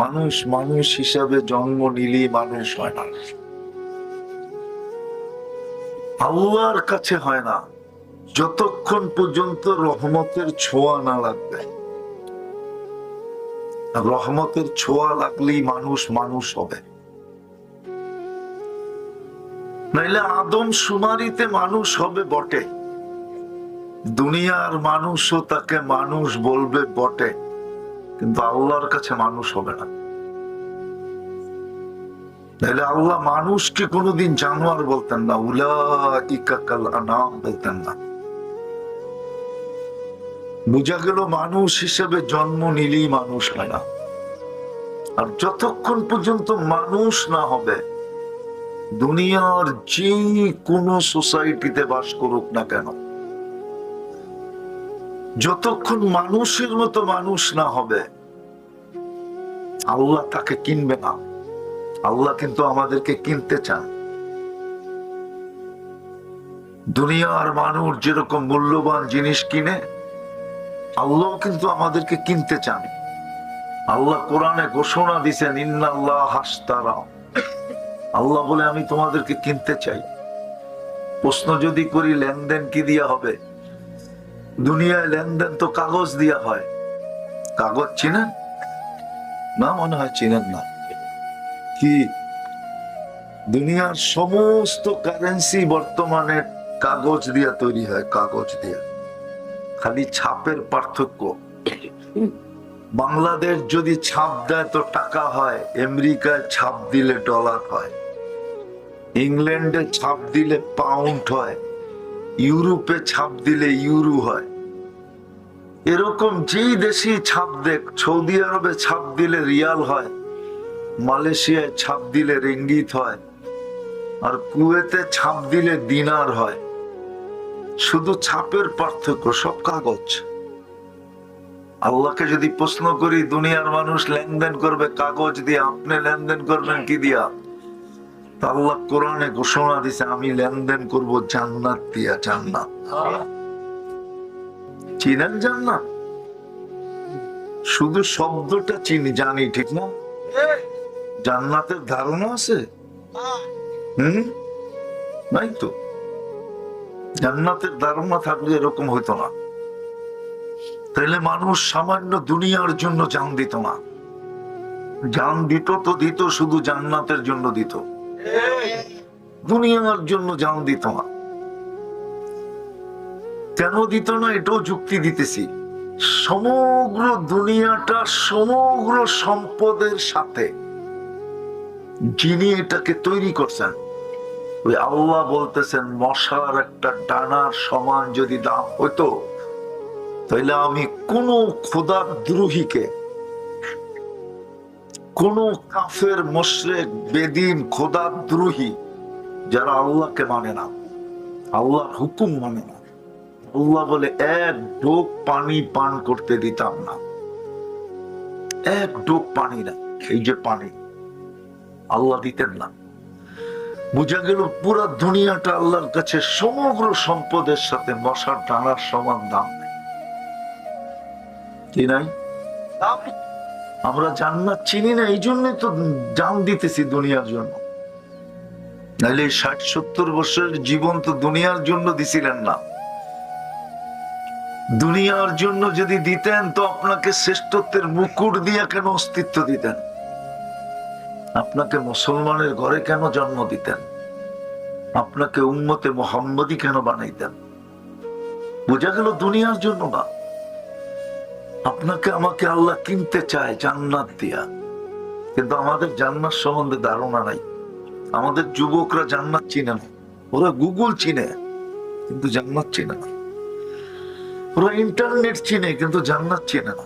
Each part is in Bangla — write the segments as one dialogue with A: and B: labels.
A: মানুষ মানুষ হিসাবে জন্ম নিলেই মানুষ হয় না, আল্লাহর কাছে হয় না যতক্ষণ পর্যন্ত রহমতের ছোঁয়া না লাগবে। রহমতের ছোঁয়া লাগলেই মানুষ মানুষ হবে, নাইলে আদম শুমারিতে মানুষ হবে বটে, দুনিয়ার মানুষও তাকে মানুষ বলবে বটে, কিন্তু আল্লাহর কাছে মানুষ হবে না। তাহলে আল্লাহ মানুষকে কোনোদিন জানোয়ার বলতেন না, উলাইকা কাল আনাম বলতেন না। বোঝা গেল মানুষ হিসেবে জন্ম নিলেই মানুষ হয় না। আর যতক্ষণ পর্যন্ত মানুষ না হবে, দুনিয়ার যে কোনো সোসাইটিতে বাস করুক না কেন, যতক্ষণ মানুষের মতো মানুষ না হবে, আল্লাহ তাকে কিনবে না। আল্লাহ কিন্তু আমাদেরকে কিনতে চান। দুনিয়ার মানুষ যেরকম মূল্যবান জিনিস কিনে, আল্লাহ কিন্তু আমাদেরকে কিনতে চান। আল্লাহ কোরআনে ঘোষণা দিছেন, ইন্নাল্লাহ হাশতারা, আল্লাহ বলে আমি তোমাদেরকে কিনতে চাই। প্রশ্ন যদি করি লেনদেন কি দিয়া হবে? দুনিয়ায় লেনদেন তো কাগজ দিয়া হয়। কাগজ চিনেন না? মনে হয় চিনেন না। কি দুনিয়ার সমস্ত কারেন্সি বর্তমানে কাগজ দিয়া তৈরি হয়, কাগজ দিয়া, খালি ছাপের পার্থক্য। বাংলাদেশ যদি ছাপ দেয় তো টাকা হয়, আমেরিকায় ছাপ দিলে ডলার হয়, ইংল্যান্ডে ছাপ দিলে পাউন্ড হয়, ইউরোপে ছাপ দিলে ইউরো হয়। এরকম যেই দেশে ছাপ দেখ, সৌদি আরবে ছাপ দিলে রিয়াল হয়, মালয়েশিয়ায় ছাপ দিলে রিঙ্গিত হয়, আর কুয়েতে ছাপ দিলে দিনার হয়। শুধু ছাপের পার্থক্য, সব কাগজ। আল্লাহকে যদি প্রশ্ন করি, দুনিয়ার মানুষ লেনদেন করবে কাগজ দিয়ে, আপনি লেনদেন করবেন কি দিয়া? আল্লাহ কোরআনে ঘোষণা দিছে, আমি লেনদেন করব জান্নাত দিয়া। জান্নাত চিনেন? জান্নাত শুধু শব্দটা চিনি, জানি, ঠিক না? জান্নাতের ধারণা আছে? নাই তো। জান্নাতের ধারণা থাকলে এরকম হইতো না। তাইলে মানুষ সামান্য দুনিয়ার জন্য জান দিত না। জান দিত তো দিত, শুধু জান্নাতের জন্য দিত, দুনিয়ার জন্য জান দিত না। কেন দিত না এটাও যুক্তি দিতেছি। সমগ্র দুনিয়াটা সমগ্র সম্পদের সাথে যিনি এটাকে তৈরি করছেন, ওই আল্লাহ বলতেছেন, মশার একটা ডানার সমান যদি দাম হইতো, তাহলে আমি কোন খোদাদ্রোহীকে, কোন কাফের, মুশরিক, বেদিন, খোদাদ্রোহী যারা আল্লাহকে মানে না, আল্লাহর হুকুম মানে না, আল্লাহ বলে এক ঢোক পানি পান করতে দিতাম না। এক ঢোক পানি না, এই যে পানি, আল্লাহ দিতেন না। বুঝা গেল পুরা দুনিয়াটা আল্লাহর কাছে সমগ্র সম্পদের সাথে মশার ডানার সমান দাম নেই। কি নাই? আমরা জান্নাত চিনি না, এই জন্য তো জান দিতেছি দুনিয়ার জন্য। নাইলে ৬০-৭০ বছরের জীবন তো দুনিয়ার জন্য দিছিলেন না। দুনিয়ার জন্য যদি দিতেন তো আপনাকে শ্রেষ্ঠত্বের মুকুট দিয়ে কেন অস্তিত্ব দিতেন? আপনাকে মুসলমানের ঘরে কেন জন্ম দিতেন? আপনাকে উম্মতে মুহাম্মদী কেন বানাইতেন? বোঝা গেল দুনিয়ার জন্য না। আপনাকে আমাকে আল্লাহ কিনতে চায় জান্নাত দিয়া, কিন্তু আমাদের জান্নাত সম্বন্ধে ধারণা নাই। আমাদের যুবকরা জান্নাত চিনে না। ওরা গুগল চিনে কিন্তু জান্নাত চিনে না। ওরা ইন্টারনেট চিনে কিন্তু জান্নাত চিনে না।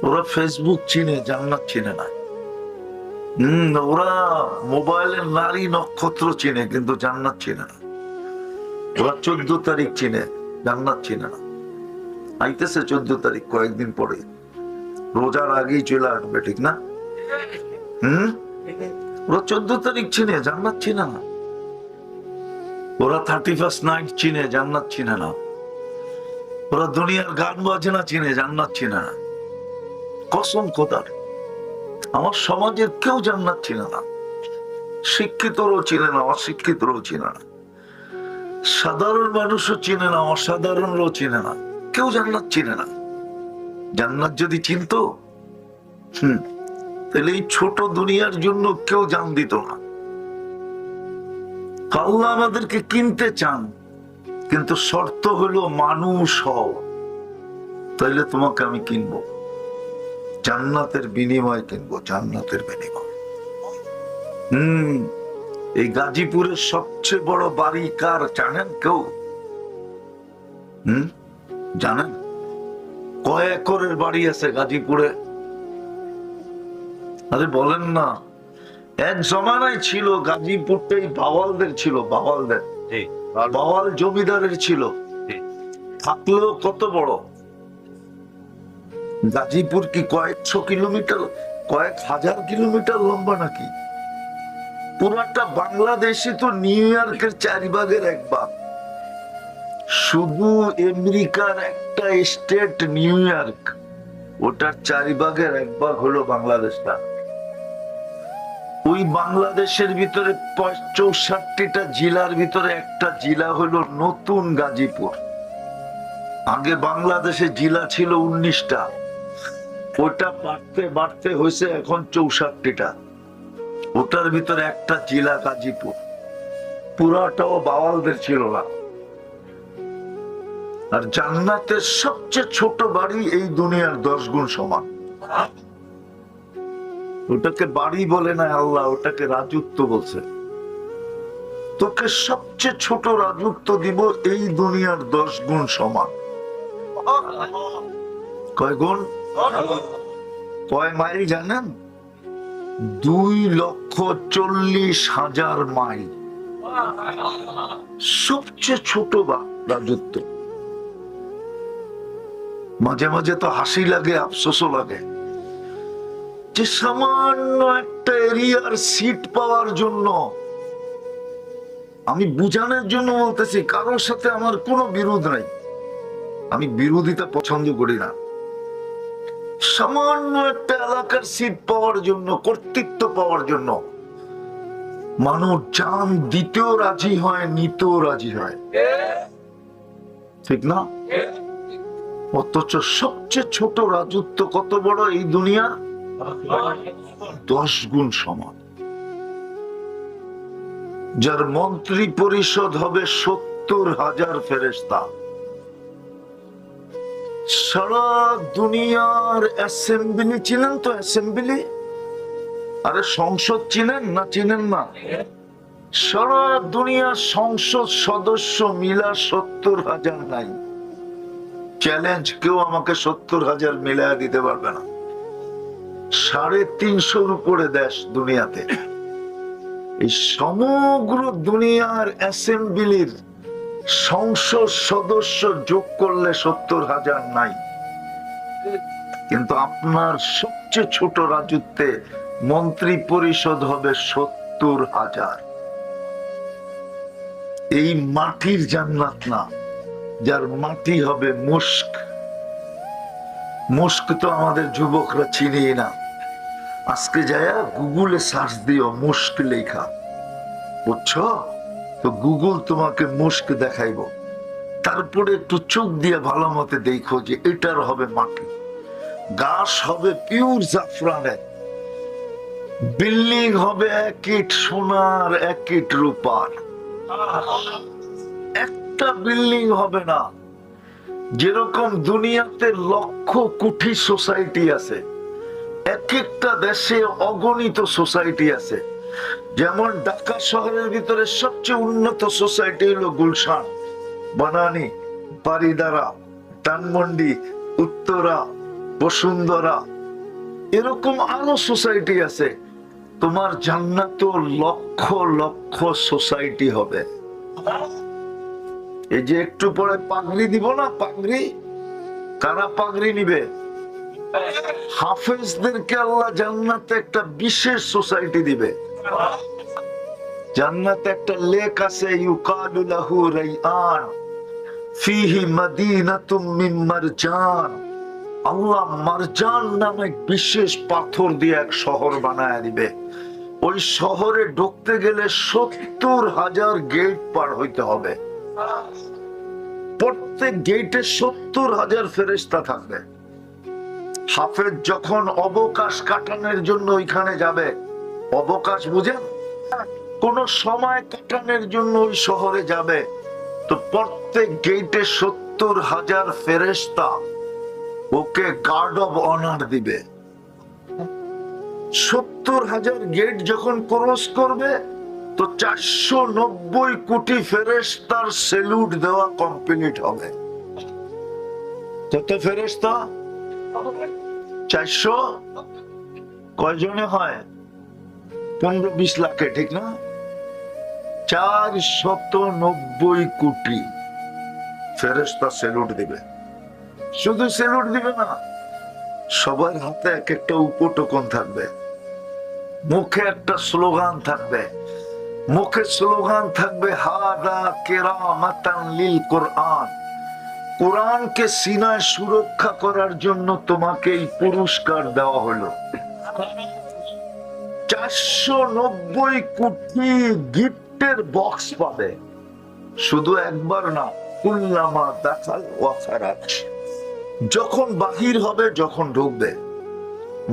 A: ওরা ফেসবুক চিনে, জান্নাত চিনে না। ওরা মোবাইলের নারী নক্ষত্র চিনে কিন্তু জান্নাত চিনে না। ওরা 14 তারিখ চিনে, জান্নাত চিনে না। আইতেছে 14 তারিখ, কয়েকদিন পরে, রোজার আগেই চলে আসবে, ঠিক না? ওরা 14 তারিখ চিনে, জান্নাত চিনে না। ওরা 31st নাইট চিনে, জান্নাত চিনে না। ওরা দুনিয়ার গান বাজনা চিনে, জান্নাত চিনে না। কসম খোদার, আমার সমাজের কেউ জান্নাত চিনে না, শিক্ষিতরও চিনে না, অশিক্ষিতরও চিনে না, সাধারণ মানুষও চিনে না, অসাধারণরাও চিনে না, কেউ জান্নাত চিনে না। জান্নাত যদি চিনতো তাহলে এই ছোট দুনিয়ার জন্য কেউ জান দিত না। আল্লাহ আমাদেরকে কিনতে চান, কিন্তু শর্ত হলো মানুষ হও, তাইলে তোমাকে আমি কিনবো, জান্নাতের বিনিময় কিনবো, জান্নাতের বিনিময়। এই গাজীপুরের সবচেয়ে বড় বাড়ি কার জানেন কেউ? জানেন কয় একরের বাড়ি আছে গাজীপুরে? আরে বলেন না। এক জমানায় ছিল গাজীপুরটাই বাওয়ালদের ছিল, বাওয়ালদের, বাওয়াল জমিদারের ছিল। থাকলেও কত বড় গাজীপুর? কি কয়েকশো কিলোমিটার, কয়েক হাজার কিলোমিটার লম্বা নাকি? পুরাটা বাংলাদেশে তো নিউ ইয়র্কের 4 ভাগের 1 ভাগ। শুধু আমেরিকার একটা স্টেট নিউ ইয়র্ক, ওটার 4 ভাগের 1 ভাগ হলো বাংলাদেশটা। ওই বাংলাদেশের ভিতরে 64টা জেলার ভিতরে একটা জেলা হলো নতুন গাজীপুর। আগে বাংলাদেশে জেলা ছিল 19টা, ওটা বাড়তে বাড়তে হয়েছে এখন 64টা। ওটার ভিতরে একটা জেলা গাজীপুর, পুরাটাও বাওয়ালদের ছিল না। আর জান্নাতের সবচেয়ে ছোট বাড়ি এই দুনিয়ার 10 গুণ সমান। ওটাকে বাড়ি বলে না আল্লাহ, ওটাকে রাজত্ব বলছে। তোকে সবচেয়ে ছোট রাজত্ব দিব এই দুনিয়ার 10 গুণ সমান। কয় গুণ? কয় মাইল জানেন? 2,40,000 মাইল। সবচেয়ে ছোট রাজত্ব। মাঝে মাঝে তো হাসি লাগে, আফসোসও লাগে, যে সামান্য একটা এরিয়ার সিট পাওয়ার জন্য, আমি বুঝানোর জন্য বলতেছি, কারোর সাথে আমার কোনো বিরোধ নাই, আমি বিরোধিতা পছন্দ করি না। সামান্য একটা এলাকার সিট পাওয়ার জন্য, কর্তৃত্ব পাওয়ার জন্য মানুষ জান দিতেও রাজি হয়, নিতেও রাজি হয়, ঠিক না? অথচ সবচেয়ে ছোট রাজত্ব কত বড় এই দুনিয়া? 10 গুণ সমান। যার মন্ত্রী পরিষদ হবে 70,000 ফেরেশতা। সারা দুনিয়ার অ্যাসেম্বলি চিনেন তো? অ্যাসেম্বলি, আরে সংসদ চিনেন না? চিনেন না? সারা দুনিয়ার সংসদ সদস্য মিলা 70,000 নাই। চ্যালেঞ্জ, কেউ আমাকে 70,000 মিলায়া দিতে পারবে না। 350-র উপরে দেশ দুনিয়াতে। এই সমগ্র দুনিয়ার অ্যাসেম্বলির সংসদ সদস্য যোগ করলে 70,000 নাই। কিন্তু আপনার সবচেয়ে ছোট রাজত্বে মন্ত্রী পরিষদ হবে 70,000। এই মাটির জান্নাত না, যার মাটি হবে মুস্ক। মুস্ক তো আমাদের যুবকরা চিনি না। আজকে যায় গুগলে সার্চ দিও মুস্ক লেখা, বুঝছো তো? গুগল তোমাকে মুস্ক দেখাইব। তারপরে একটু চোখ দিয়ে ভালো মতে দেখো যে এটার হবে মাটি, গাছ হবে পিওর জাফরানের, বিল্ডিং হবে 1 ইট সোনার 1 ইট রূপার। একটা বিল্ডিং হবে না। যেরকম দুনিয়াতে লক্ষ কোটি সোসাইটি আছে, এক একটা দেশে অগণিত সোসাইটি আছে। যেমন ঢাকা শহরের ভিতরে সবচেয়ে উন্নত সোসাইটি হলো গুলশান, বানানি, বারিদারা, ধানমন্ডি, উত্তরা, বসুন্ধরা, এরকম আরো সোসাইটি আছে। তোমার জান্নাত লক্ষ লক্ষ সোসাইটি হবে। এই যে একটু পরে পাগড়ি দিব না, পাগড়ি, কারা পাগড়ি নিবে? হাফেজদেরকে আল্লাহ জান্নাতে একটা বিশেষ সোসাইটি দিবে। জান্নাতে একটা লেক আছে, ইউকালু লাহু রাইআন ফিহি মাদিনাতুম মিন মারজান। আল্লাহ মারজান নামে বিশেষ পাথর দিয়ে এক শহর বানায় দিবে। ওই শহরে ঢুকতে গেলে 70,000 গেট পার হইতে হবে। প্রত্যেক গেটে 70,000 ফেরেশতা থাকবে। হাফেজ যখন অবকাশ কাটানোর জন্য ওইখানে যাবে, অবকাশ বুঝেন, কোন সময় কাটানোর জন্য ওই শহরে যাবে, তো প্রত্যেক গেটে 70,000 ফেরেশতা ওকে গার্ড অব অনার দিবে। 70,000 গেট যখন ক্রস করবে, তো 490 কোটি ফেরেশতার স্যালুট দেওয়া কমপ্লিট হবে। কত ফেরেশতা? 400 কয়জনে হয়? 15-20 লাখে, ঠিক না? 490 কোটি ফেরেশতা স্যালুট দিবে। শুধু স্যালুট দিবে না, সবার হাতে এক একটা উপটোকন থাকবে, মুখে একটা স্লোগান থাকবে। মুখে স্লোগান থাকবে হাদা কেরামাতান লিল কোরআন। কোরআনকে সিনায় সুরক্ষা করার জন্য তোমাকে এই পুরস্কার দেওয়া হলো। 490 কোটি গিফটের বক্স পাবে, শুধু একবার না, কুল্লামা দাখাল ওয়া খারাজ। যখন বাহির হবে, যখন ঢুকবে,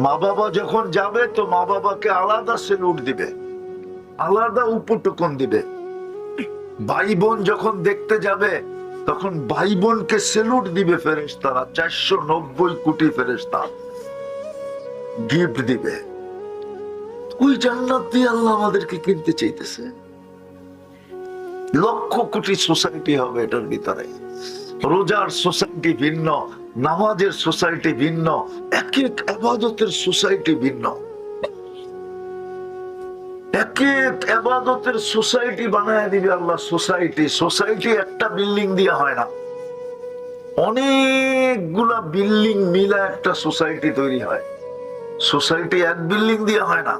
A: মা বাবা যখন যাবে, তো মা বাবাকে আলাদা স্যালুট দিবে, আলাদা উপটোকন দিবে। ভাই বোন যখন দেখতে যাবে, তখন ভাই বোনকে স্যালুট দিবে ফেরেশতারা। 490 কোটি ফেরেশতা গিফট দিবে। ওই জান্নাত দিয়ে আল্লাহ আমাদেরকে কিনতে চাইতেছে। লক্ষ কোটি সোসাইটি হবে এটার ভিতরে। রোজার সোসাইটি ভিন্ন, নামাজের সোসাইটি ভিন্ন, এক এক ইবাদতের সোসাইটি ভিন্ন। এক এক ইবাদতের সোসাইটি বানায় দিবে আল্লাহ। সোসাইটি একটা বিল্ডিং দিয়ে হয় না, অনেকগুলা বিল্ডিং মিলা একটা সোসাইটি তৈরি হয়। সোসাইটি এক বিল্ডিং দিয়ে হয় না।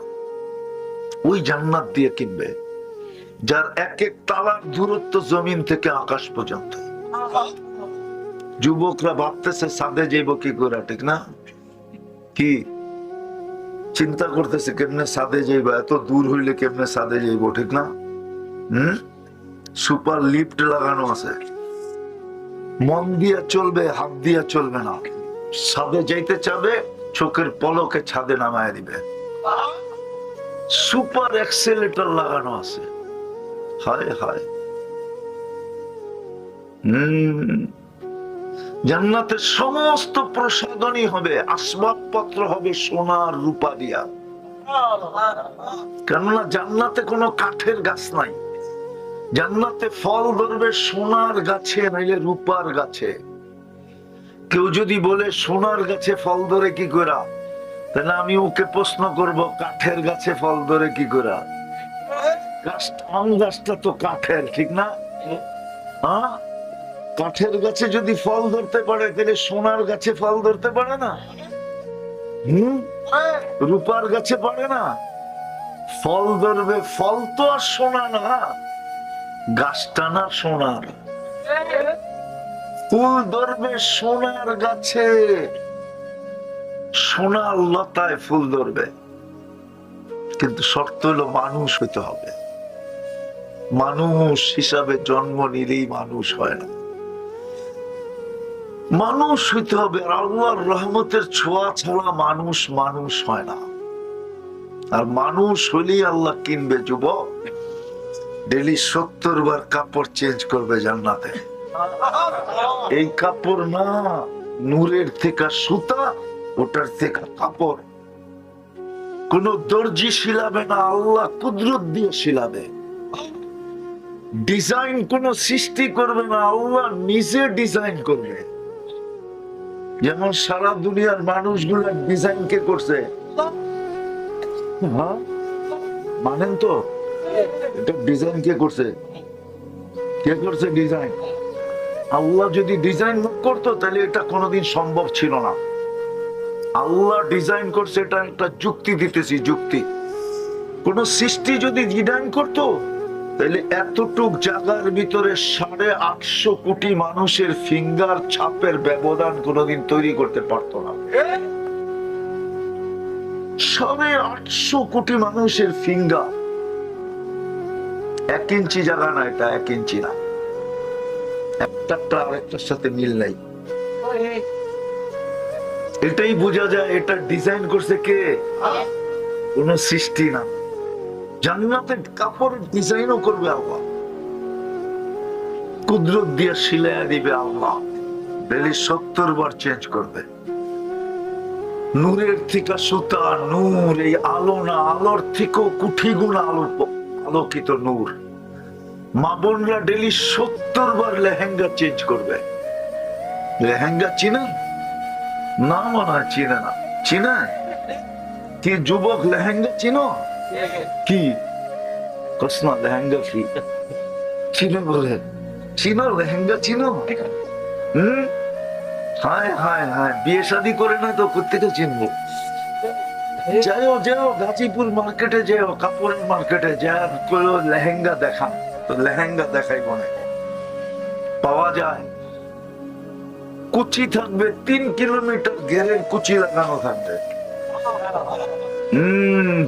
A: ওই জান্নাত দিয়ে কিনবে, যার এক এক তালার দূরত্ব জমিন থেকে আকাশ পর্যন্ত। যুবকরা ভাবতেছে সাদে যাইব কি করে, ঠিক না? কি চিন্তা করতেছে কেমনে সাদে যাইব, এত দূর হইলে কেমনে সাদে যাইব, ঠিক না? সুপার লিফট লাগানো আছে, মন দিয়া চলবে, হাত দিয়া চলবে না। ছাদে যাইতে চাবে, চোখের পলকে ছাদে নামায় দিবে। সুপার এক্সেলেটর লাগানো আছে। হায় হায়। জান্নাতের সমস্ত প্রসাধনী হবে, আসবাবপত্র হবে সোনার রূপা দিয়া। কেননা জান্নাতে কোনো কাঠের গাছ নাই। জান্নাতে ফল ধরবে সোনার গাছে, নাইলে রূপার গাছে। কেউ যদি বলে সোনার গাছে ফল ধরে কি করে, তাহলে আমি ওকে প্রশ্ন করব, কাঠের গাছে ফল ধরে কি করে? আম গাছটা তো কাঠের, ঠিক না? হ্যাঁ, কাঠের গাছে যদি ফল ধরতে পারে, তাহলে সোনার গাছে ফল ধরতে পারে না? রূপার গাছে পারে না? ফল ধরবে, ফল তো আর সোনা না, গাছটা না সোনার। ফুল ধরবে সোনার গাছে, সোনার লতায় ফুল ধরবে। কিন্তু শর্ত হলো মানুষ হইতে হবে। মানুষ হিসাবে জন্ম নিলেই মানুষ হয় না, মানুষ হইতে হবে। আর আল্লাহর রহমতের ছোঁয়া ছাড়া মানুষ মানুষ হয় না। আর মানুষ হলেই আল্লাহ কিনবে। যুবক, ডেলি 70 বার কাপড় চেঞ্জ করবে জান্নাতে। এই কাপড় না, নূরের থেকে সুতা, ওটার থেকে কাপড়। কোন দর্জি শিলাবে না, আল্লাহ কুদরত দিয়ে শিলাবে। ডিজাইন কোন সৃষ্টি করবে না, আল্লাহ নিজে ডিজাইন করবে। যেমন সারা দুনিয়ার মানুষগুলোর ডিজাইন কে করছে? হ্যাঁ, মানেন তো? এটা ডিজাইন কে করছে? কে করছে ডিজাইন? আল্লাহ যদি ডিজাইন করতো, তাহলে এটা কোনোদিন সম্ভব ছিল না। আল্লাহ ডিজাইন করছে, এটা একটা যুক্তি দিতেছি, যুক্তি। কোন সৃষ্টি যদি ডিজাইন করতো, তাহলে এতটুক জায়গার ভিতরে 850 কোটি মানুষের ফিঙ্গার ছাপের ব্যবধান কোনোদিন তৈরি করতে পারতো না। 850 কোটি মানুষের ফিঙ্গার, 1 ইঞ্চি জায়গা না, এটা 1 ইঞ্চি না, একটা আরেকটার সাথে মিল নাই। এটাই বোঝা যায় এটা ডিজাইন করছে কে? কোন সৃষ্টি না। জান্নাতের কাপড়ের ডিজাইনও করবে আল্লাহ, কুদরত দিয়ে সিলাইয়া দিবে আল্লাহ, ডেলি 70 বার চেঞ্জ করবে। নূরের থেকে সুতা, নূর, এই আলো না, আলোর থেকেও কোটি গুণ আলোকিত নূর। মা বোনরা ডেলি 70 বার লেহেঙ্গা চেঞ্জ করবে। লেহেঙ্গা চিনা না? মনে হয় চিনে না। চিনা কি যুবক? লেহেঙ্গা চিনো কি? কসমা লেহেঙ্গা কি চিনো? বলে চিনো লেহেঙ্গা চিনো? হায় হায় হায়, বিয়ে শাদী করে না তো কোথেকে চিনবো? যাও গাজীপুর মার্কেটে যাও, কাপড়ের মার্কেটে যাও, লেহেঙ্গা দেখা, তো লেহেঙ্গা দেখাই মনে পাওয়া যায়। কুচি থাকবে 3 কিলোমিটার, ঘেরের কুচি লাগানো থাকবে।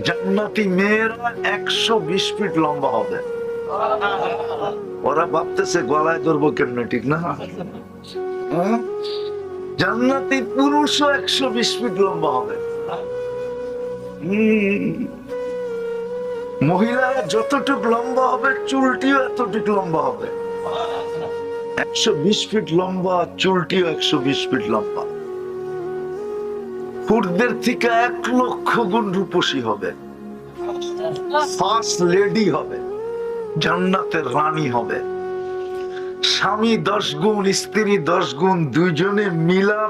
A: জান্নাতি মেয়েরা 120 ফিট লম্বা হবে। ওরা ভাবতেছে গলায় ধরবো কেমনে, ঠিক না? জান্নাতি পুরুষও 120 ফিট লম্বা হবে। মহিলারা যতটুক লম্বা হবে, চুলটিও এতটুক লম্বা হবে। 120 ফিট লম্বা, চুলটিও 120 ফিট লম্বা। পুরুষদের থেকে 1 লক্ষ গুণ রূপসী হবে, ফার্স্ট লেডি হবে, জান্নাতের রানী হবে। স্বামী 10 গুণ, স্ত্রী 10 গুণ, দুইজনে মিলা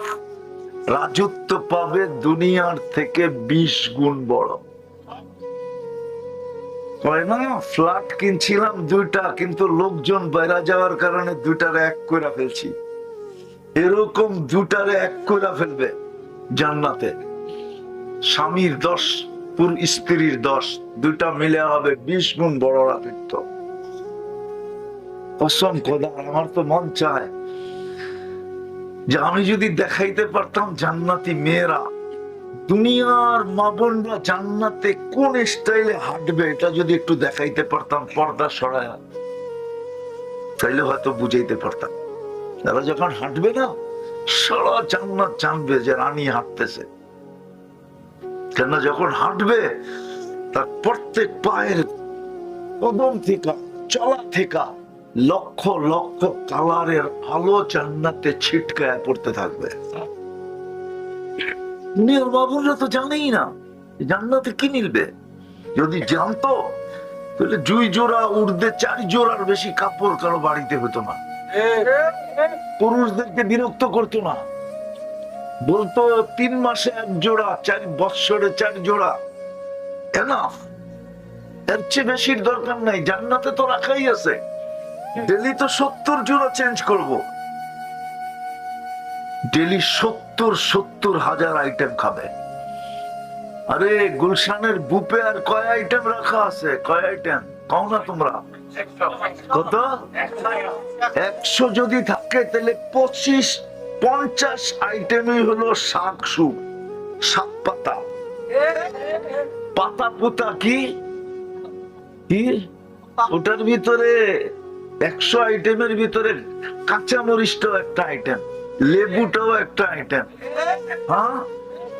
A: রাজত্ব পাবে দুনিয়ার থেকে 20 গুণ বড়। ফ্ল্যাট কিনছিলাম 2টা, কিন্তু লোকজন বাইরে যাওয়ার কারণে 2টারে 1 করে ফেলছি। এরকম 2টারে 1 করে ফেলবে জান্নাতে। স্বামীর 10, স্ত্রীর 10, 2টা মিলে হবে 20 গুণ বড় রাজত্ব। কসম খোদা, আমার তো মন চায় যে আমি যদি দেখাইতে পারতাম জান্নাতি মেয়েরা, দুনিয়ার মা বোনরা জান্নাতে কোন স্টাইলে হাঁটবে, এটা যদি একটু দেখাইতে পারতাম পর্দা সরায়, তাইলে হয়তো বুঝাইতে পারতাম। তারা যখন হাঁটবে না, সারা জান্নাত জানবে যে রানী হাঁটতেছে। কেন যখন হাঁটবে তার প্রত্যেক পায়ের কদম থেকে, চলা থেকে লক্ষ লক্ষ কালারের আলো জান্নাতে ছিটকায় পড়তে থাকবে। দুনিয়ার বাবুরা তো জানেই না জান্নাতে কি মিলবে। যদি জানতো তাহলে 2 জোড়া উর্দে 4 জোড়ার বেশি কাপড় কারো বাড়িতে হতো না, পুরুষদেরকে বিরক্ত করতো না, বলতো 3 মাসে 1 জোড়া, 4 বৎসরে 4 জোড়া এনাফ, এর চেয়ে বেশির দরকার নাই। জান্নাতে তো রাখাই আছে, ডেলি তো 70 জোড়া চেঞ্জ করব, ডেলি 70 হাজার আইটেম খাবে। আরে গুলশানের বুপে আর কয় আইটেম রাখা আছে? কয় আইটেম কও না তোমরা? কত? 100 যদি থাকে তাহলে 50 আইটেমই হলো শাক, সুপ, শাক পাতা, পাতা পুতা, কি ওটার ভিতরে 100 আইটেমের ভিতরে কাঁচা মরিচটাও একটা আইটেম, লেবুটাও একটা আইটেম, হ্যাঁ,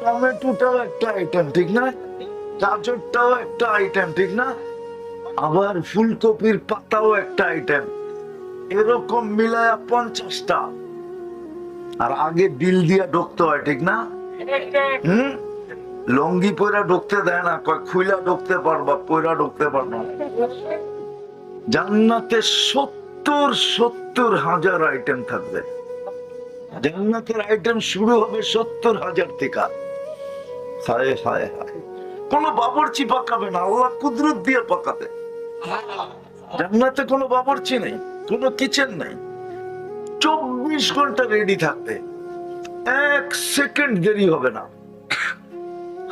A: টমেটোটাও একটা আইটেম, ঠিক না? গাজরটাও একটা আইটেম, ঠিক না? আবার ফুলকপির পাতাও একটা আইটেম। এরকম মিলায়া 50টা। আর আগে বিল দিয়া ঢুকতে হয়, ঠিক না? লঙ্গি পয়রা ঢুকতে দেয় না, কয় খুইলা ঢুকতে পারবা, পয়রা ঢুকতে পারবা। জান্নাতে 70 হাজার আইটেম থাকবে। জান্নাতের আইটেম শুরু হবে 70 হাজার থেকে। হায় হায় হায়, কোন বাবুর্চি পাকাবে না, আল্লাহ কুদরত দিয়ে পাকাবে। জান্নাতে কোনো বাবুর্চি নেই, কোনো কিচেন নেই, 24 ঘন্টা রেডি থাকবে, 1 সেকেন্ড দেরি হবে না।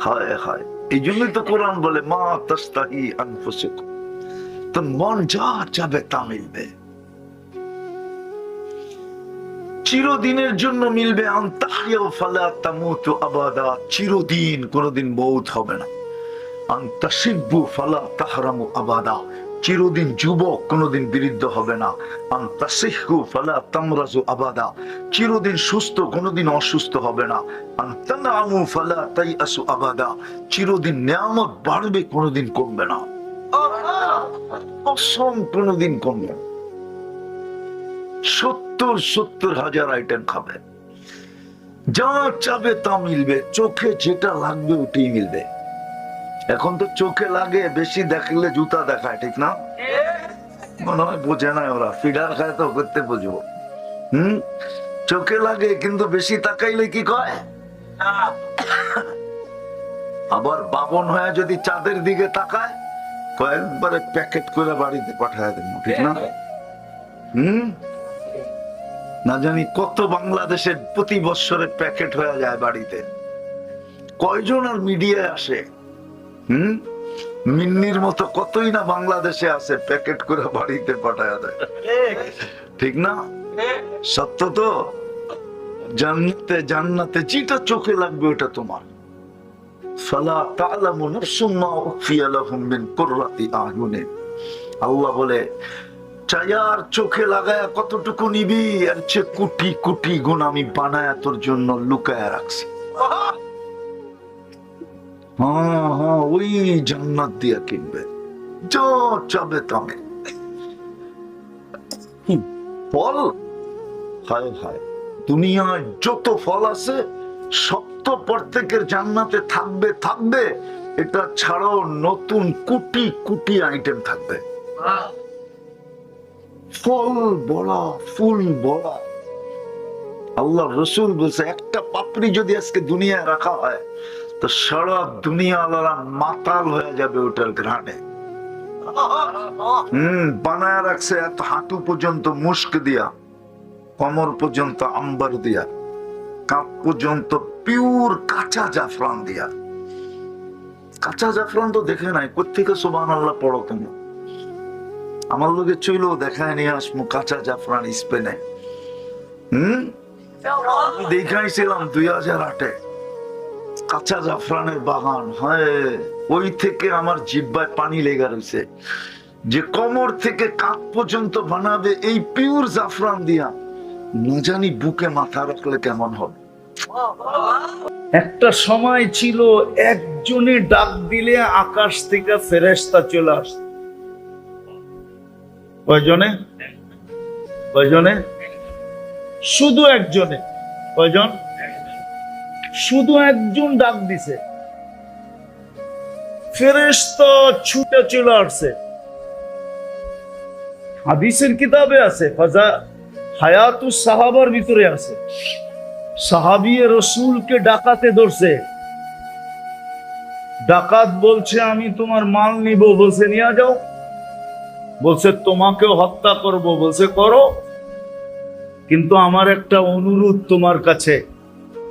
A: হায় হায়, এই জন্যই তো কোরআন বলে মা তাস্তাহি আনফুসুকুম, তো মন যা চাবে তা মিলবে, চিরদিনের জন্য মিলবে। আনতাহিয়া ফালা তামুতু আবাদা, চিরদিন, কোনদিন মৌত হবে না। আনতাশিব্বু ফালা তাহরামু আবাদা, চিরদিন যুবক, কোনদিন বৃদ্ধ হবে না। আনতাসিহু ফালা তামরাজু আবাদা, চিরদিন সুস্থ, কোনদিন অসুস্থ হবে না। আনতানামু ফালা তাইআসু আবাদা, চিরদিন নিয়ামত বাড়বে, কোনদিন কমবে না। অসম, কোনদিন কমবে না। 70,000 আইটেম খাবে, যা চাবে তা মিলবে, চোখে যেটা লাগবে ওটাই মিলবে। এখন তো চোখে লাগে, বেশি দেখলে জুতা দেখায়, ঠিক না? মনে হয় বোঝে না ওরা, ফিডার খায় তো করতে বুঝবো। চোখে লাগে, কিন্তু বেশি তাকাইলে কি কয়? আবার বাবন হয়ে যদি চাঁদের দিকে তাকায়, কয়েকবারে প্যাকেট করে বাড়িতে পাঠায় দেন, ঠিক না? না জানি কত বাংলাদেশের প্রতি বছরে প্যাকেট হয়ে যায় বাড়িতে। কয়জন আর মিডিয়ায় আসে? মিন্নির মতো কতই না বাংলাদেশে আছে, প্যাকেট করে বাড়িতে পাঠায় দেয়, ঠিক না? সত্য তো। জান্নাতে, জান্নাতে যেটা চোখে লাগবে ওটা তোমার। ফালা তা'লামু নাফসুম মা উখফিয়া লাহুম মিন কুররাতি আ'য়ুনিন, আল্লাহ বলে চায়ার চোখে লাগায়া কতটুকু নিবি, এর চেয়ে কোটি কোটি গুণ আমি বানায়া তোর জন্য লুকায়া রাখছি। হ্যাঁ, ওই জান্নাত দিয়া কিনবে, যা চাবে তামে। ফল, হায় হায়, দুনিয়ায় যত ফল আছে সব তো প্রত্যেকের জান্নাতে থাকবে থাকবে, এটা ছাড়াও নতুন কোটি কোটি আইটেম থাকবে। ফল বড়া, ফুল বড়া। আল্লাহ রসুল বলছে একটা পাপড়ি যদি আজকে দুনিয়ায় রাখা হয় তো সারা দুনিয়া আল্লাহ মাতাল হয়ে যাবে ওটার ঘ্রাণে। বানায় রাখছে এত হাঁটু পর্যন্ত মুস্ক দিয়া, কমর পর্যন্ত আম্বার দিয়া, কাপ পর্যন্ত পিওর কাঁচা জাফরান দিয়া। কাঁচা জাফরান তো দেখে নাই, কোত্থেকে সুবহানাল্লাহ পড়ো তুমি? আমার লোকে চইলেও দেখায় নিয়ে আসমু কাঁচা জাফরান স্পেনে। দেখাইছিলাম 2008-এ কাঁচা জাফরানের বাগান। হয় ওই থেকে আমার জিহ্বায় পানি লেগে রয়েছে যে কোমর থেকে কাঁধ পর্যন্ত বানাবে এই পিওর জাফরান দিয়া, না জানি বুকে মাথা রাখলে কেমন হবে। একটা সময় ছিল একজনে ডাক দিলে আকাশ থেকে ফেরেশতা চলে আসত। কয়জনে? কয়জনে? শুধু একজনে। কয়জন? শুধু একজন ডাক দিছে, ফেরেশতা ছুটে চলে আসছে। হাদিসের কিতাবে আছে, হায়াতুস সাহাবার ভিতরে আছে, সাহাবী রাসূলকে ডাকাতে ধরছে। ডাকাত বলছে আমি তোমার মাল নিব, বলছে নিয়ে যাও। বলছে তোমাকেও হত্যা করব, বলছে করো, কিন্তু আমার একটা অনুরোধ তোমার কাছে,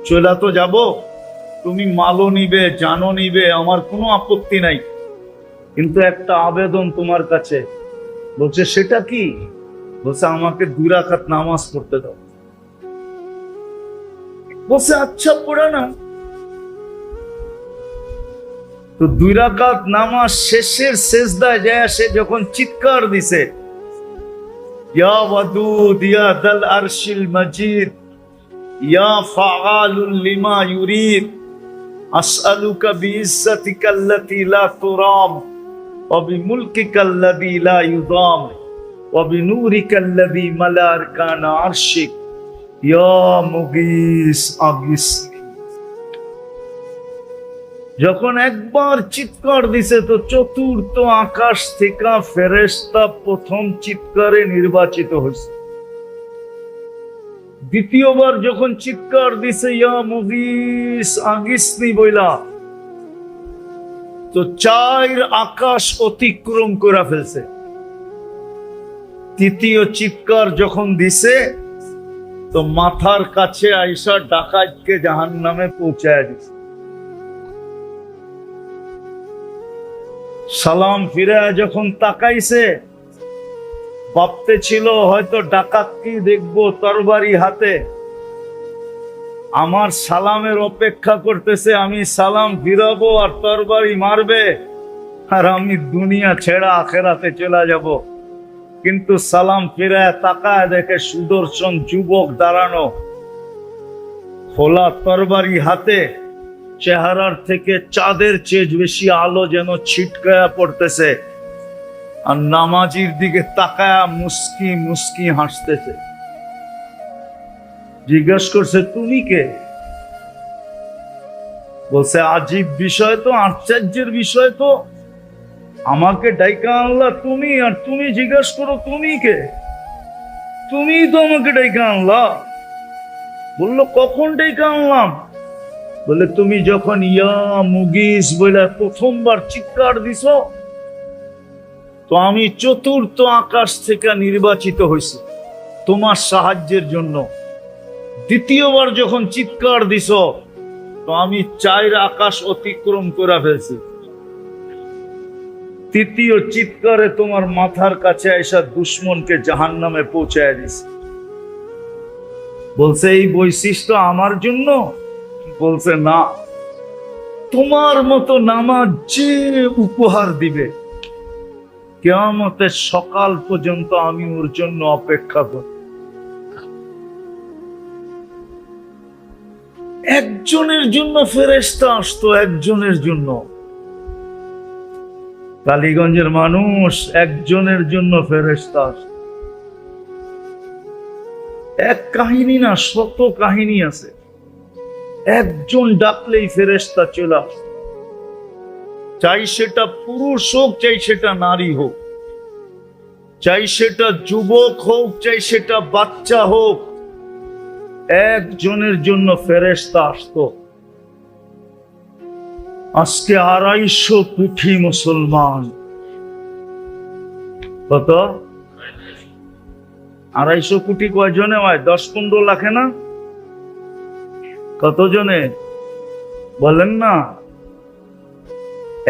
A: চলে তো যাব, তুমি মালও নিবে, জানও নিবে, আমার কোনো আপত্তি নাই, কিন্তু একটা আবেদন তোমার কাছে। বলছে সেটা কি? বলছে আমাকে 2 রাকাত নামাজ পড়তে দাও। বলছে আচ্ছা পড়ে না। তো 2 রাকাত নামাজ শেষের সেজদায় যায় সে যখন চিৎকার দিছে, ইয়া ওয়াদুদ ইয়া দাল আরশিল মাজিদ ইয়া ফাআলুল লিমা ইউরিদ আসআলুকা বিইজ্জাতিকা আল্লাতী লা তুরাম ওয়া বিমুলকিকা আল্লাযী লা ইউদাম ওয়া বিনূরিকা আল্লাযী মালা আরকানা আরশিক ইয়া মুগীস আগিসনি। যখন একবার চিৎকার দিছে তো চতুর্থ আকাশ থেকে ফেরেশতা প্রথম চিৎকারে নির্বাচিত হয়েছে। দ্বিতীয়বার যখন চিৎকার দিছে ইয়া মুগীস আগিসনি বইলা, তো 4 আকাশ অতিক্রম করে ফেলছে। তৃতীয় চিৎকার যখন দিছে তো মাথার কাছে আইসা ডাকাতকে জাহান্নামে পৌঁছায় দিছে।
B: সালাম ফিরে যখন তাকাইছে, ভাবতে ছিল হয়তো ডাকাতকে দেখবো তরবারি হাতে, আমার সালামের অপেক্ষা করতেছে, আমি সালাম ফিরাবো আর তরবারি মারবে আর আমি দুনিয়া ছেড়া আখেরাতে চলে যাব। কিন্তু সালাম ফিরায় তাকায় দেখে সুদর্শন যুবক দাঁড়ানো, খোলা তরবারি হাতে, চেহারার থেকে চাঁদের চেয়ে বেশি আলো যেন ছিটকায়া পড়তেছে, আর নামাজির দিকে তাকায়া মুস্কি মুস্কি হাসতেছে। জিজ্ঞেস করছে, তুমি কে? বলছে, আজীব বিষয় তো, আশ্চর্যের বিষয় তো, আমাকে ডাইকা আনলা তুমি, আর তুমি জিজ্ঞেস করো তুমি কে? তুমি তো আমাকে ডাইকা আনলা। বললো, কখন ডাইকা আনলাম? বলে, তুমি যখন ইয়া মুগিস বলে প্রথমবার চিৎকার দিছ, তো আমি চতুর্থ আকাশ থেকে নির্বাচিত হয়েছি তোমার সাহায্যের জন্য। দ্বিতীয়বার যখন চিৎকার দিছ, তো আমি 4 আকাশ অতিক্রম করে ফেলছি। তৃতীয় চিৎকারে তোমার মাথার কাছে এসে দুশ্মনকে জাহান্নামে পৌঁছায় দিছে। বলছে, এই বৈশিষ্ট্য আমার জন্য? বলছে, না, তোমার মতো নামাজ যে উপহার দিবে কিয়ামতের সকাল পর্যন্ত আমি ওর জন্য অপেক্ষা করি। একজনের জন্য ফেরেশতা আসতো, একজনের জন্য। কালীগঞ্জের মানুষ, একজনের জন্য ফেরেশতা আসতো। এক কাহিনী না, শত কাহিনী আছে। একজন ডাকলেই ফেরেশতা চলে আসে, চাই সেটা পুরুষ হোক, চাই সেটা নারী হোক, চাই সেটা যুবক হোক, চাই সেটা বাচ্চা হোক, একজনের জন্য ফেরেশতা আসতো। আজকে 250 কোটি মুসলমান। কত? 250 কোটি কয়জনে হয়? 10-15 লাখে না? কত জনে বলেন না?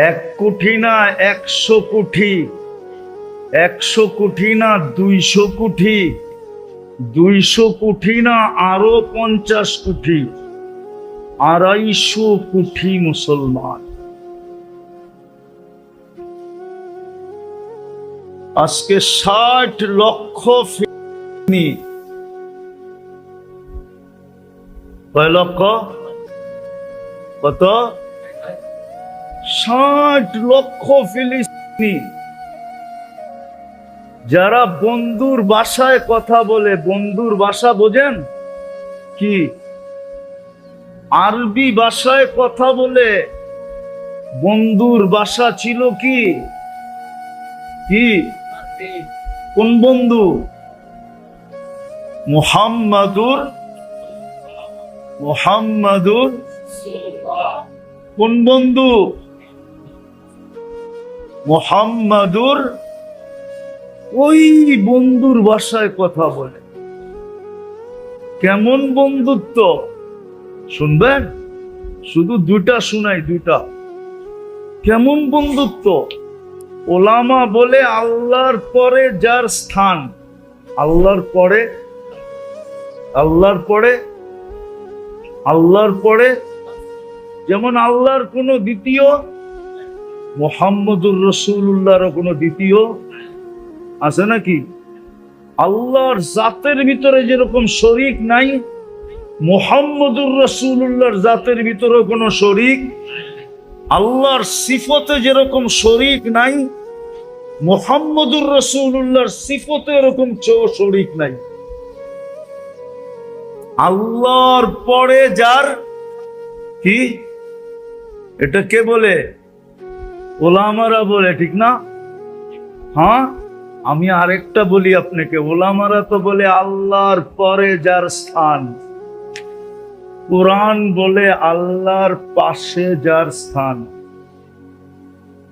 B: 1 কোটি না 100 কোটি, 100 কোটি না 200 কোটি, 200 কোটি না আরো 50 কোটি, 250 কোটি মুসলমান। আজকে 60 লক্ষ ফিলিস্তিনি। কয় লক্ষ? কত? 60 লক্ষ ফিলিস্তিনি, যারা বন্ধুর ভাষায় কথা বলে। বন্ধুর ভাষা বোঝেন কি? আরবি ভাষায় কথা বলে। বন্ধুর ভাষা ছিল কি? কি? কোন বন্ধু? মুহাম্মাদুর। মুহাম্মাদুর কোন বন্ধু? মুহাম্মাদুর ওই বন্ধুর ভাষায় কথা বলে। কেমন বন্ধুত্ব শুনবেন? শুধু 2টা শুনাই, 2টা। কেমন বন্ধুত্ব? ওলামা বলে আল্লাহর পরে যার স্থান, আল্লাহর পরে, আল্লাহর পরে, আল্লাহর পরে, যেমন আল্লাহর কোনো দ্বিতীয়, মুহাম্মদুর রাসূলুল্লাহর কোনো দ্বিতীয় আছে নাকি? আল্লাহর জাতের ভিতরে যেরকম শরীক নাই, মুহাম্মদুর রাসূলুল্লাহর জাতের ভিতরে কোনো শরীক। আল্লাহর সিফতে যেরকম শরীক নাই, মুহাম্মদুর রাসূলুল্লাহর সিফতে এরকম শরীক নাই। আল্লাহর পরে যার কি, এটা কে বলে? ওলামারা বলে, ঠিক না? হ্যাঁ, আমি আরেকটা বলি আপনাকে। ওলামারা তো বলে আল্লাহর পরে যার স্থান। কুরআন বলে আল্লাহর পাশে যার স্থান।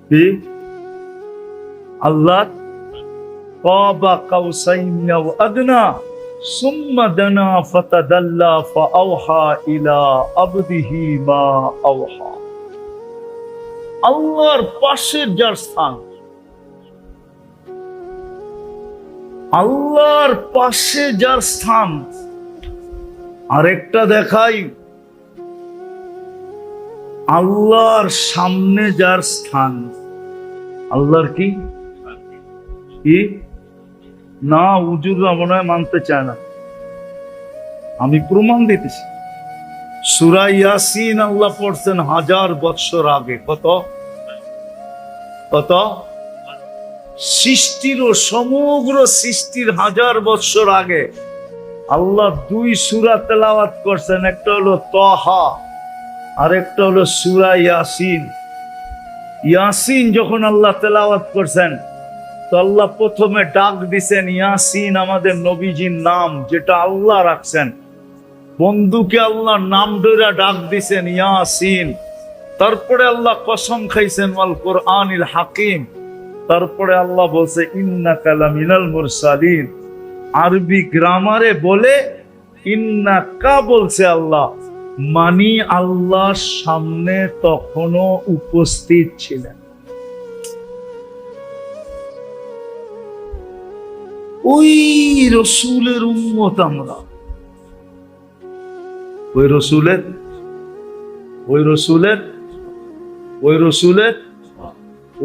B: কি? আল্লাহ কাবা কাউসাইন আও আদনা সুম্মা দানা ফাতাদাল্লা ফাআওহা ইলা আবদিহি মা আওহা। আল্লাহর পাশে যার স্থান, আল্লাহর পাশে যার স্থান। আরেকটা দেখাই, আল্লাহর সামনে যার স্থান। আল্লাহর কি কি না, হুজুররা মনে হয় মানতে চায় না, আমি প্রমাণ দিতেছি। সূরা ইয়াসিন আল্লাহ পড়ছেন 1000 বছর আগে। কত কত সৃষ্টির ও সমগ্র সৃষ্টির 1000 বছর আগে আল্লাহ 2 সূরা তেলাওয়াত করছেন। একটা হলো তাহা আর একটা হলো সূরা ইয়াসিন। ইয়াসিন যখন আল্লাহ তেলাওয়াত করছেন তো আল্লাহ প্রথমে ডাক দিছেন ইয়াসিন, আমাদের নবীজির নাম যেটা আল্লাহ রাখছেন। বন্ধুকে আল্লাহ নাম ধরে ডাক দিছেন ইয়াসিন। তারপরে আল্লাহ কসম খাইছেন ওয়াল কোরআনিল হাকিম। তারপরে আল্লাহ বলছে ইন্নাকা লামিনাল মুরসালিন। আরবি গ্রামারে বলে ইন্নাকা বলছে আল্লাহ, মানি আল্লাহর সামনে তখনও উপস্থিত ছিলেন। ওই রসুলের উম্মত আমরা, ওই রসুলের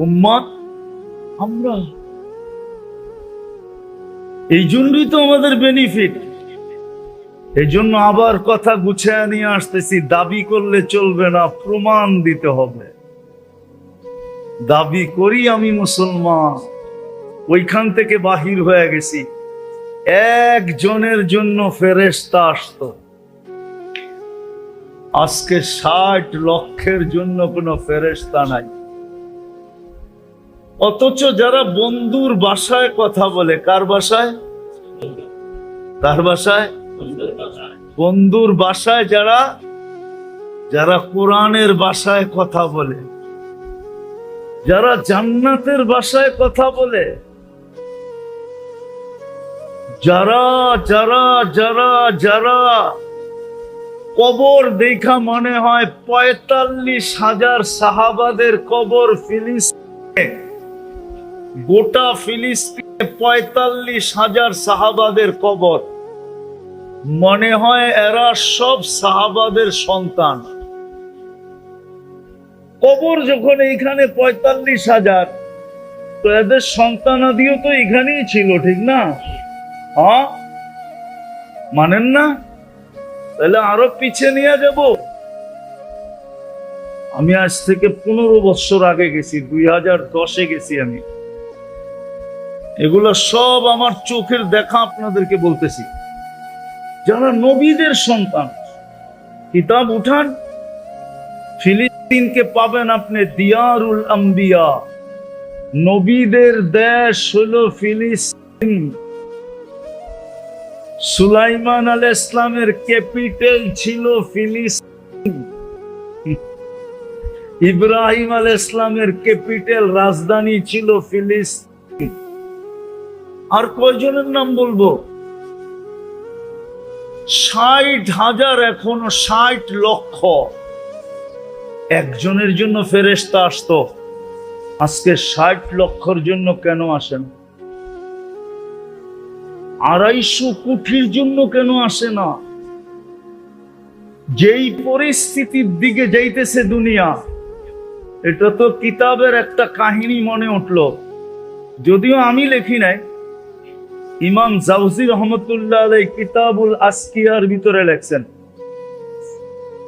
B: উম্মত আমরা। এই জন্যই তো আমাদের বেনিফিট। এই জন্য আবার কথা গুছিয়ে নিয়ে আসতেছি, দাবি করলে চলবে না, প্রমাণ দিতে হবে। দাবি করি আমি মুসলমান, ওইখান থেকে বাহির হয়ে গেছি। একজনের জন্য ফেরেশতা আসতো, আজকে 60 লক্ষের জন্য কোনো ফেরেশতা নাই। অথচ যারা বন্ধুর ভাষায় কথা বলে, কার ভাষায়? কার ভাষায়? বন্ধুর ভাষায়। যারা যারা কোরআনের ভাষায় কথা বলে, যারা জান্নাতের ভাষায় কথা বলে, যারা যারা যারা যারা কবর দেখা মনে হয় 45,000 সাহাবাদের কবর ফিলিস্তিনে, গোটা ফিলিস্তিনে 45,000 সাহাবাদের কবর, মনে হয় এরা সব সাহাবাদের সন্তান। কবর যখন এইখানে 45,000, তো এদের সন্তানাদিও তো এখানেই ছিল, ঠিক না? হ্যাঁ, মানেন না? তাহলে আরো পিছিয়ে নিয়ে যাব। আমি আজ থেকে 15 বছর আগে গেছি, 2010-এ গেছি আমি। এগুলো সব আমার চোখের দেখা, আপনাদেরকে বলতেছি। যারা নবীদের সন্তান, কিতাব উঠান, ফিলিস্তিনকে পাবেন আপনি দিয়ারুল আম্বিয়া, নবীদের দেশ হলো ফিলিস্তিন। সুলাইমান আলাইহিস ইসলামের ক্যাপিটাল ছিল ফিলিস্তিন। ইব্রাহিম আলাইহিস ইসলামের ক্যাপিটাল, রাজধানী ছিল ফিলিস্তিন। আর কয়জনের নাম বলবো? 60,000, এখনো 60 লক্ষ। একজনের জন্য ফেরেশতা আসতো, আজকে 60 লক্ষর জন্য কেন আসেন? 250 কোটির জন্য কেন আসে না? যেই পরিস্থিতির দিকে যাইতেছে দুনিয়া, এটা তো কিতাবের একটা কাহিনী মনে উঠলো, যদিও আমি লেখি নাই। ইমাম জাউজি রহমতুল্লাহ আলাইহি কিতাবুল আসকিয়ার ভিতরে লেখছেন,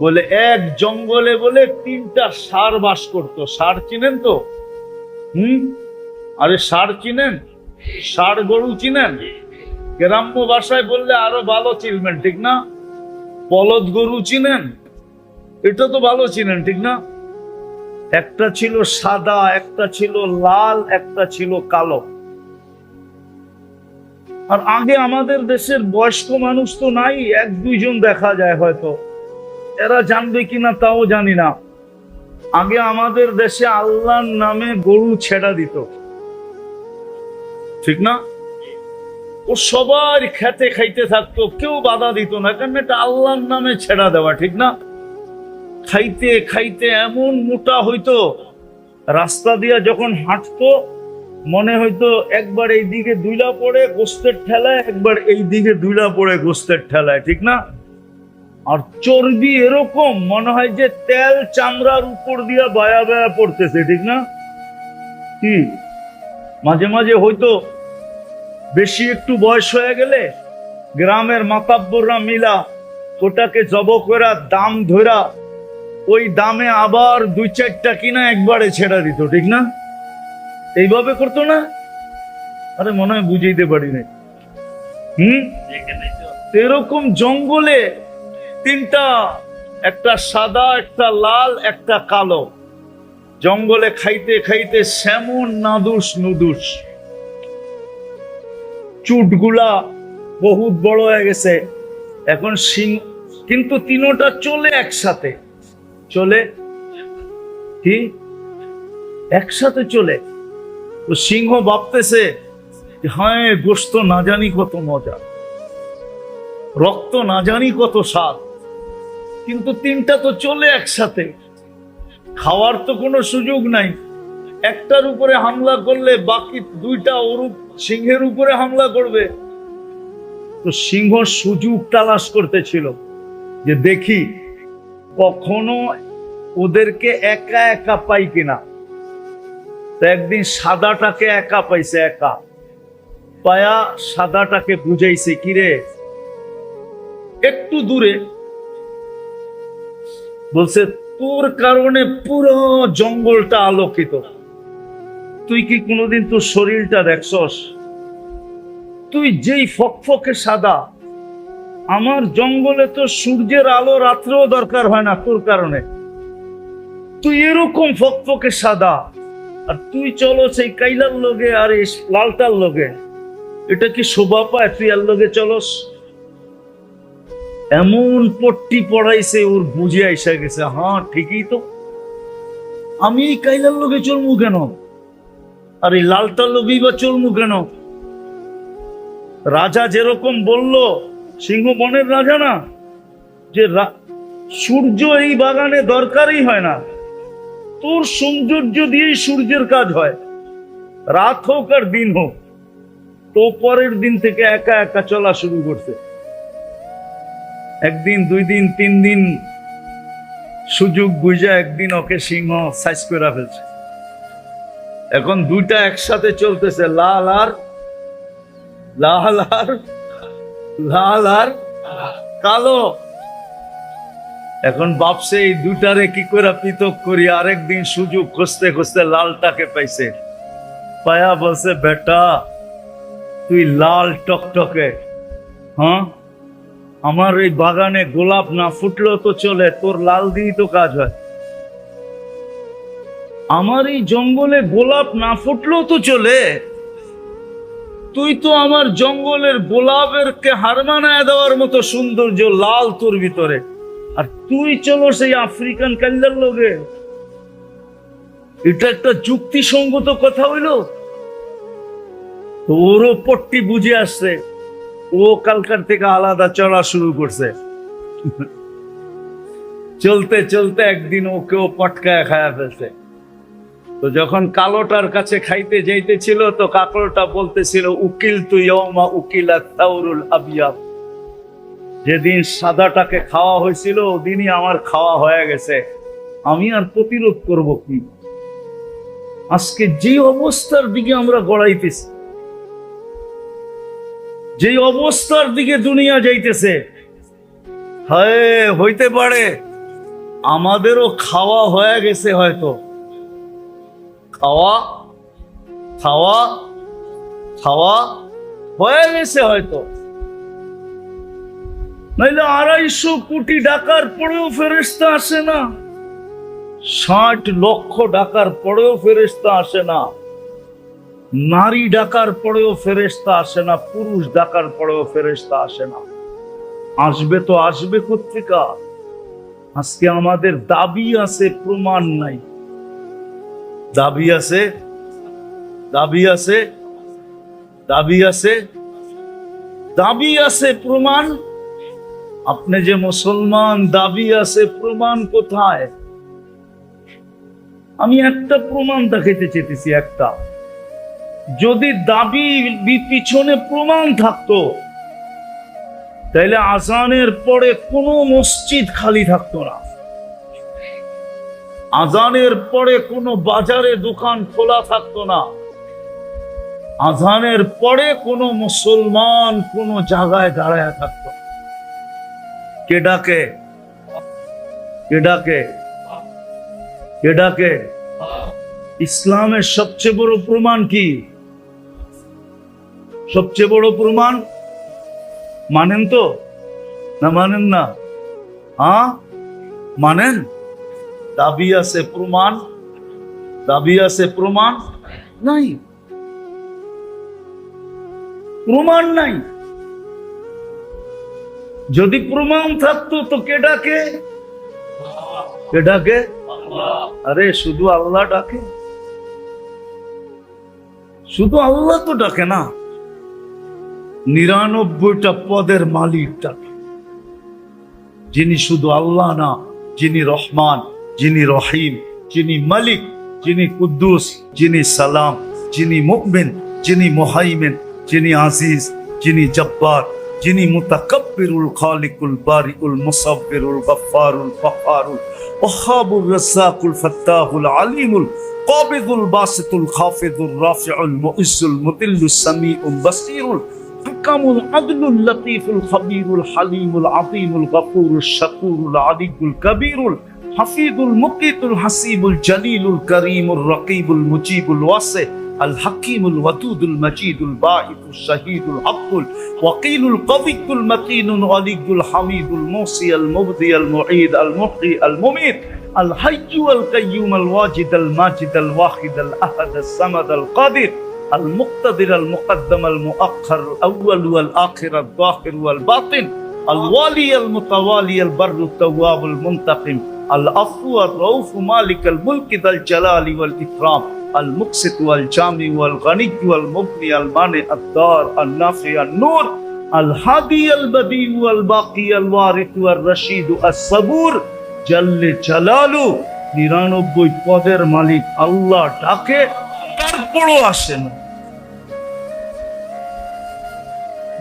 B: বলে এক জঙ্গলে বলে 3টা ষাঁড় বাস করতো। ষাঁড় চিনেন তো? আরে ষাঁড় চিনেন? ষাঁড় গরু চিনেন? গ্রাম্য ভাষায় বললে আরো ভালো চিনবেন, ঠিক না? বলদ গরু চিনেন? এটা তো ভালো চিনেন, ঠিক না? একটা ছিল সাদা, একটা ছিল লাল, একটা ছিল কালো। আর আগে আমাদের দেশের বয়স্ক মানুষ তো নাই, 1-2 জন দেখা যায় হয়তো, এরা জানবে কিনা তাও জানি না। আগে আমাদের দেশে আল্লাহর নামে গরু ছেড়া দিত, ঠিক না? ও সবার খেতে খাইতে থাকতো, কেউ বাধা দিত না, কারণ এটা আল্লাহর নামে ছেড়া দেওয়া, ঠিক না? খাইতে খাইতে এমন মোটা হইতো, রাস্তা দিয়া যখন হাঁটতো মনে হইতো একবার এই দিকে দুইলা পড়ে গোস্তের ঠেলায়, একবার এই দিকে দুইলা পড়ে গোস্তের ঠেলায়, ঠিক না? আর চর্বি এরকম মনে হয় যে তেল চামড়ার উপর দিয়া বায়া বায়া পড়তেছে, ঠিক না? কি মাঝে মাঝে হয়তো বেশি একটু বয়স হয়ে গেলে গ্রামের মাতাব্বররা মিলা ওটাকে জব করা দাম ধরা ওই দামে আবার দুই চারটা কিনা একবারে ছেড়া দিত, ঠিক না? এইভাবে করতো না? আরে মনে হয় বুঝাইতে পারি না। এরকম জঙ্গলে তিনটা, একটা সাদা, একটা লাল, একটা কালো, জঙ্গলে খাইতে খাইতে সেমন নাদুস নুদুস, চুটগুলা বহুত বড় হয়ে গেছে এখন সিং, কিন্তু তিনোটা চলে একসাথে, চলে কি একসাথে চলে। তো সিংহ ভাবতেছে হ্যাঁ গোস্ত না জানি কত মজা, রক্ত না জানি কত স্বাদ, কিন্তু তিনটা তো চলে একসাথে, খাওয়ার তো কোনো সুযোগ নাই। একটার উপরে হামলা করলে বাকি দুইটা ওরূপ সিংহের উপরে হামলা করবে। তো সিংহ সুযোগ তালাশ করতেছিল যে দেখি কখনো ওদেরকে একা একা পাই কিনা। তো একদিন সাদাটাকে একা পাইছে, একা পায়া সাদাটাকে বুঝাইছে, কিরে একটু দূরে, বলছে তোর কারণে পুরো জঙ্গলটা আলোকিত, তুই কি কোনোদিন তোর শরীরটা দেখছস? তুই যেই ফকফকে সাদা, আমার জঙ্গলে তো সূর্যের আলো রাত্রেও দরকার হয় না তোর কারণে, তুই এরকম ফকফকে সাদা, আর তুই চলো সেই কাইলার লগে আর এই লালটার লগে, এটা কি শোভা পায়? তুই আর লগে চলস? এমন পট্টি পড়াইছে ওর বুঝে আইসা গেছে, হ্যাঁ ঠিকই তো, আমি এই কাইলার লগে চলমু কেন, আর এই লালটার লগেই বা চলমু কেন? রাজা যেরকম বলল, সিংহ বনের রাজা না, যে সূর্য এই বাগানে দরকারই হয় না, তোর সৌন্দর্য দিয়েই সূর্যের কাজ হয়, রাত হোক আর দিন হোক। তো পরের দিন থেকে একা একা চলা শুরু করছে। একদিন, দুই দিন, তিন দিন সুযোগ বুঝা একদিন ওকে সিংহ সাইজ করে ফেলছে। এখন দুইটা একসাথে চলতেছে, লাল আর লাল আর লাল আর কালো। এখন ভাবছে এই দুটারে কি করে পৃথক করি। আরেকদিন সুযোগ খুঁজতে খুঁজতে লালটাকে পাইছে, পায়া বলছে বেটা তুই লাল টকটকে, হ্যাঁ আমার এই বাগানে গোলাপ না ফুটলেও তো চলে, তোর লাল দিয়েই তো কাজ হয়। আমার এই জঙ্গলে গোলাপ না ফুটলেও তো চলে, তুই তো আমার জঙ্গলের গোলাপের কে হার মানায় দেওয়ার মতো সৌন্দর্য লাল তোর ভিতরে, আর তুই চলো সেই আফ্রিকান কাল্লার লগে। এটা একটা যুক্তিসঙ্গত কথা হইল? ওরও পট্টি বুঝে আসছে, ও কালকার থেকে আলাদা চলা শুরু করছে। চলতে চলতে একদিন ওকেও পটকায় খায়া ফেলছে। তো যখন কালোটার কাছে খাইতে যাইতেছিল, তো কাকলোটা বলতেছিল উকিল তুই উকিলা তাউরুল আবিয়াব, যেদিন সাদাটাকে খাওয়া হয়েছিল ওদিনই আমার খাওয়া হয়ে গেছে, আমি আর প্রতিরোধ করব কি? আজকে যে অবস্থার দিকে আমরা গড়াইতেছি, যে অবস্থার দিকে দুনিয়া যাইতেছে, হইতে পারে আমাদেরও খাওয়া হয়ে গেছে, হয়তো খাওয়া খাওয়া খাওয়া হয়ে গেছে হয়তো, নাইলে 250 কোটি ডাকার পরেও ফেরেশতা আসে না, 60 লক্ষ ডাকার পরেও ফেরেশতা আসে না, নারী ডাকার পরেও ফেরেশতা আসে না, পুরুষ ডাকার পরেও ফেরেশতা আসে না। আসবে তো আসবে কোত্থেকা? আজকে আমাদের দাবি আছে, প্রমাণ নাই। দাবি আছে, দাবি আছে, দাবি আছে, দাবি আছে, প্রমাণ? আপনি যে মুসলমান, দাবি আছে, প্রমাণ কোথায়? আমি একটা প্রমাণ দেখাইতে চেয়েছি, একটা। যদি দাবি পিছনে প্রমাণ থাকতো তাহলে আজানের পরে কোনো মসজিদ খালি থাকতো না, আজানের পরে কোনো বাজারে দোকান খোলা থাকতো না, আজানের পরে কোনো মুসলমান কোনো জায়গায় দাঁড়ায় থাকতো। কে ডাকে? কে ডাকে? কে ডাকে? ইসলামের সবচেয়ে বড় প্রমাণ কি? সবচেয়ে বড় প্রমাণ মানেন তো না মানেন না? হ্যাঁ মানেন? দাবি আছে প্রমাণ, দাবি আছে প্রমাণ নাই, প্রমাণ নাই। যদি প্রমাণ থাকতো তো কে ডাকে? কে ডাকে? আরে শুধু আল্লাহ ডাকে, শুধু আল্লাহ তো ডাকে না, 99টা পদের মালিক ডাকে। যিনি শুধু আল্লাহ না, যিনি রহমান, যিনি রহিম, যিনি মালিক, যিনি কুদ্দুস, যিনি সালাম, যিনি মুমিন, যিনি মুহাইমিন, যিনি আজিজ, যিনি জব্বার, যিনি মুতাকাব্বিরুল খালিকুল বারিউল মুসাব্বিরুল গফফারুল ফাক্কারুল ওয়াহাবুর রাজ্জাকুল ফাত্তাহুল আলিমুল কাবিদুল বাসিতুল খাফিদুর রাফিউল মুইজ্জুল মুদিল্লুস সামিউল বাসীরুল হাকামুল আদলুল লতীফুল খবীরুল হালিমুল আযীমুল গফুরুশ শাকুরুল আলিয়ুল কবীরুল হাফিজুল মুকিতুল হাসিবুল জলিলুল করিমুর রকিবুল মুজিবুল ওয়াসি الحكيم الودود المجيد الباعث الشهيد الحق الوكيل القوي المتين الغني الحميد الموصي المبدي المعيد المحيي المميت الحي القيوم الواجد الماجد الواحد الأحد الصمد القادر المقتدر المقدم المؤخر الأول والآخر الظاهر والباطن الوالي المتوالي البر التواب المنتقم العفو الرؤوف مالك الملك ذا الجلال والإكرام المقسط والجامع والغني والمغني المانع الدار النافع النور الهادي البديع والباقي الوارث والرشيد الصبور جل جلاله 99 পদের মালিক আল্লাহ ডাকে, তারপরও আসে না।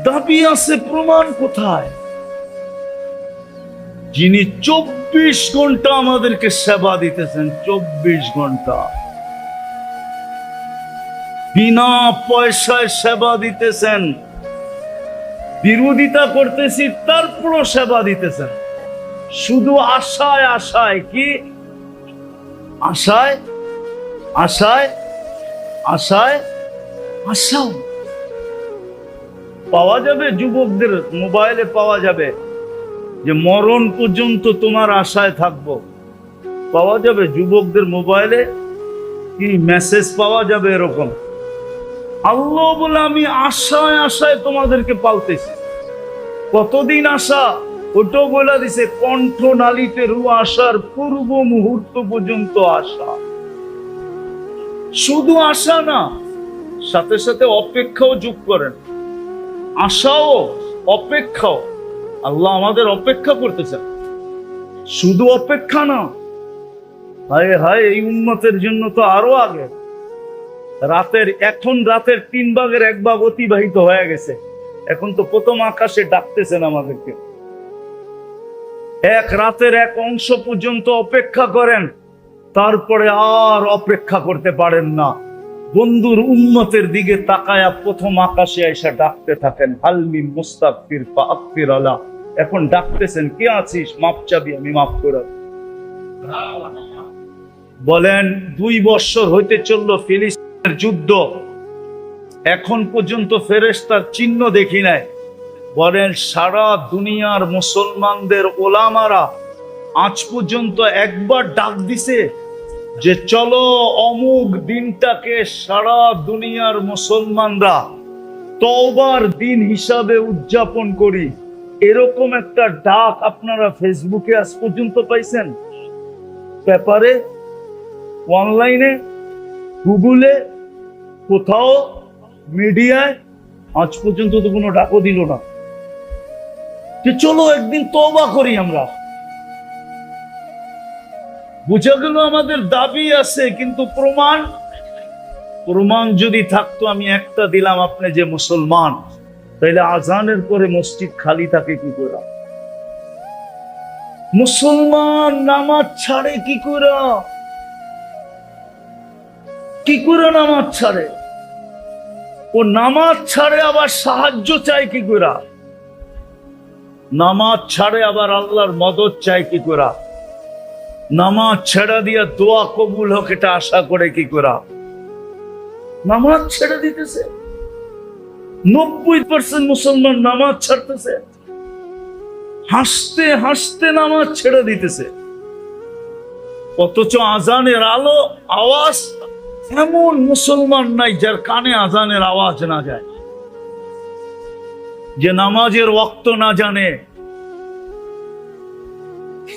B: দাবি আছে, প্রমাণ কোথায়? যিনি 24 ঘন্টা আমাদেরকে সেবা দিতেছেন, 24 ঘন্টা বিনা পয়সায় সেবা দিতেছেন, বিরোধিতা করতেছি তারপরও সেবা দিতেছেন, শুধু আশায় আশায়। কি আশায়? আশায় আশায় আশায় পাওয়া যাবে। যুবকদের মোবাইলে পাওয়া যাবে যে মরণ পর্যন্ত তোমার আশায় থাকবো, পাওয়া যাবে যুবকদের মোবাইলে কি মেসেজ পাওয়া যাবে এরকম। আল্লাহ বলে আমি আশায় আশায় তোমাদেরকে পালতেছি। কতদিন আশা? ওটাও বলে দিছে, কণ্ঠ নালীতে রু আসার পূর্ব মুহূর্ত পর্যন্ত আশা। শুধু আশা না, সাথে সাথে অপেক্ষাও যোগ করেন। আশাও অপেক্ষাও, আল্লাহ আমাদের অপেক্ষা করতেছেন। শুধু অপেক্ষা না, হায় হায় এই উম্মতের জন্য তো আরো আগে। এখন রাতের 3 ভাগের 1 ভাগ অতিবাহিত হয়ে গেছে, এখন তো প্রথম আকাশে ডাকতেছেন আমাদেরকে। এক রাতের এক অংশ পর্যন্ত অপেক্ষা করেন, তারপরে আর অপেক্ষা করতে পারেন না। বন্ধুর উম্মতের দিকে তাকায়া প্রথম আকাশে এসে ডাকতে থাকেন, হালমি মুস্তাগফির ফাগফির আলা। এখন ডাকতেছেন, কে আছিস? মাপ চাবি, আমি মাফ করে। বলেন 2 বছর হইতে চলল ফিলিস্তিনের যুদ্ধ, এখন পর্যন্ত ফেরেশতার চিহ্ন দেখি নাই। বলেন সারা দুনিয়ার মুসলমানদের ওলামারা আজ পর্যন্ত একবার ডাক দিছে যে চলো অমুক দিনটাকে সারা দুনিয়ার মুসলমানরা তওবার দিন হিসাবে উদযাপন করি? এরকম একটা ডাক আপনারা ফেসবুকে আজ পর্যন্ত পাইছেন? পেপারে, অনলাইনে, গুগলে, কোথাও মিডিয়ায় আজ পর্যন্ত তো কোনো ডাকও দিল না যে চলো একদিন তওবা করি আমরা। বুঝা গেল আমাদের দাবি আছে, কিন্তু প্রমাণ প্রমাণ যদি থাকতো, আমি একটা দিলাম, আপনি যে মুসলমান, তাইলে আজানের পরে মসজিদ খালি থাকে কি করে? মুসলমান নামাজ ছাড়ে কি করে? কি করে নামাজ ছাড়ে? ও নামাজ ছাড়ে আবার সাহায্য চায় কি করে? নামাজ ছাড়ে আবার আল্লাহর মদদ চায় কি করে? নামাজ ছেড়ে দিয়া দোয়া কবুল হোক এটা আশা করে কি করে? নামাজ ছেড়ে দিতেছে। 90% মুসলমান নামাজ ছাড়তেছে, হাসতে হাসতে নামাজ ছেড়ে দিতেছে। অথচ আজানের আলো আওয়াজ, এমন মুসলমান নাই যার কানে আজানের আওয়াজ না যায়, যে নামাজের ওয়াক্ত না জানে।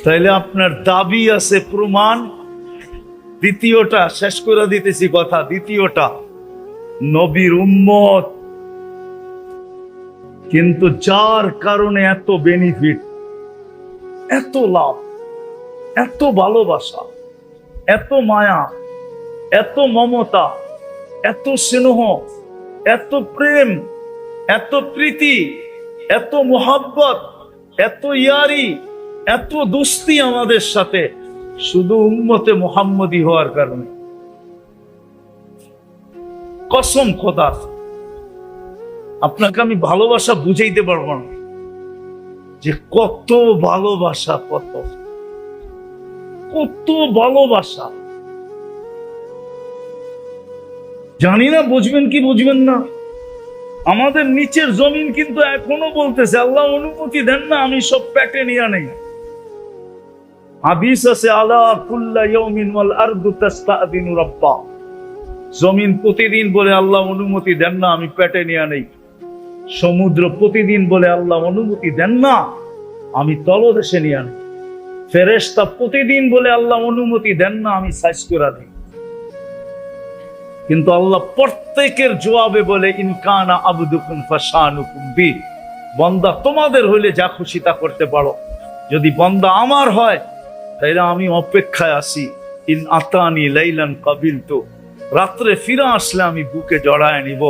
B: তাইলে আপনার দাবি আছে, প্রমাণ। দ্বিতীয়টা শেষ করে দিতেছি কথা। দ্বিতীয়টা, নবীর উম্মত, কিন্তু যার কারণে এত বেনিফিট, এত লাভ, এত ভালোবাসা, এত মায়া, এত মমতা, এত স্নেহ, এত প্রেম, এত প্রীতি, এত মোহাব্বত, এত ইয়ারি, এত দোস্তি আমাদের সাথে, শুধু উম্মতে মুহাম্মদী হওয়ার কারণে। কসম খোদার, আপনাকে আমি ভালোবাসা বুঝাইতে পারবো না, যে কত ভালোবাসা, কত কত ভালোবাসা। জানি না বুঝবেন কি বুঝবেন না। আমাদের নিচের জমিন কিন্তু এখনো বলতেছে, আল্লাহ অনুমতি দেন না আমি সব পেটে নিয়ে নেই। হাদিস আছে, আলা কুল্লা ইয়াউমিন ওয়াল আরদু তাস্তাদিনু রাব্বা। জমিন প্রতিদিন বলে আল্লাহ অনুমতি দেন না আমি পেটে নিয়ে নেই। সমুদ্র প্রতিদিন বলে আল্লাহ অনুমতি দেন না আমি তলদেশে নিয়ে নেই। ফেরেশতা প্রতিদিন বলে আল্লাহ অনুমতি দেন না আমি সাইজ করে দিই। কিন্তু আল্লাহ প্রত্যেকের জবাবে বলে, ইনকানা আবদুকুম ফাশানুকুম বি। বান্দা তোমাদের হইলে যা খুশি তা করতে পারো, যদি বান্দা আমার হয় তাইলে আমি অপেক্ষায় আছি। ইন আতানি লাইলান কাবিলতু, রাত্রে ফিরে আসলে আমি বুকে জড়ায় নিব।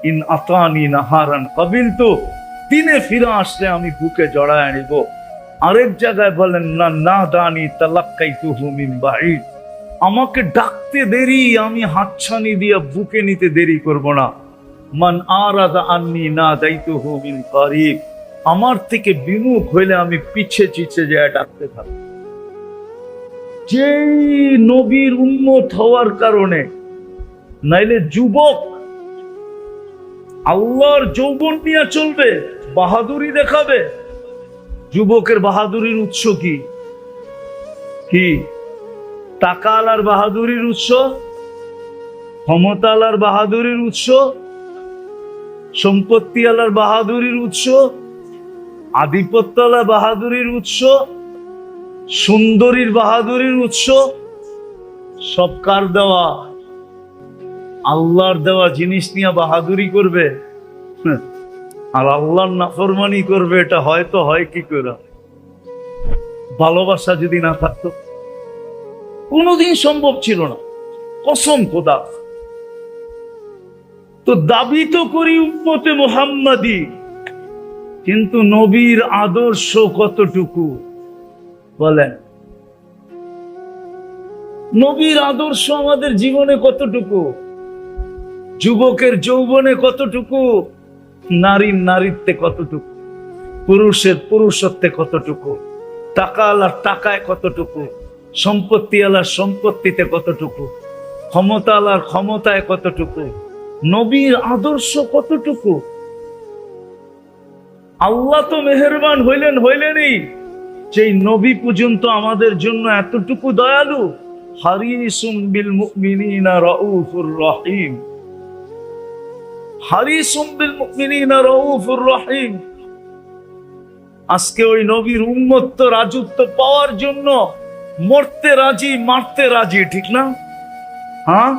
B: ইন আতানি নাহারান কাবিলতু, দিনে ফিরে আসলে আমি বুকে জড়ায় নিব। আরেক জায়গায় বলেন, না না দানি তালাক্কাইতুহু মিন বাঈদ, আমাকে ডাকতে দেরি, আমি হাতছানি দিয়ে বুকে নিতে দেরি করব না। মান আরাদা আন্নি না দাইতুহু মিন কারিব, আমার থেকে বিমুখ হইলে আমি পিছে পিছে যায় ডাকতে থাকি। যেই নবীর উম্মত হওয়ার কারণে, নাইলে যুবক আল্লাহর যৌবন নিয়ে চলবে, বাহাদুরি দেখাবে। যুবকের বাহাদুরির উৎস কি? কি? টাকা আলার বাহাদুরির উৎস, ক্ষমতা আলার বাহাদুরির উৎস, সম্পত্তি আলার বাহাদুরির উৎস, আধিপত্য আলার বাহাদুরির উৎস, সুন্দরীর বাহাদুরির উৎস, সব কার দেওয়া? আল্লাহর দেওয়া জিনিস নিয়ে বাহাদুরি করবে আর আল্লাহর নাফরমানি করবে, এটা হয়তো হয় কি করে? ভালোবাসা যদি না থাকতো কোনোদিন সম্ভব ছিল না, কসম খোদা। তো দাবি তো করি উম্মতে মুহাম্মাদি, কিন্তু নবীর আদর্শ কতটুকু বলেন? নবীর আদর্শ আমাদের জীবনে কতটুকু? যুবকের যৌবনে কতটুকু? নারীর নারীত্বে কতটুকু? পুরুষের পুরুষত্বে কতটুকু? টাকা আলার টাকায় কতটুকু? সম্পত্তি আলার সম্পত্তিতে কতটুকু? ক্ষমতা আলার ক্ষমতায় কতটুকু? নবীর আদর্শ কতটুকু? আল্লাহ তো মেহেরবান হইলেনই, যেই নবী পর্যন্ত আমাদের জন্য এতটুকু দয়ালু। হারিসুম বিল মুমিনিনা রাউফুর রহিম, হারিসুম বিল মুমিনিনা রাউফুর রহিম। আজকে ওই নবীর উম্মত তো রাজত্ব পাওয়ার জন্য মরতে রাজি, মারতে রাজি, ঠিক না? হ্যাঁ,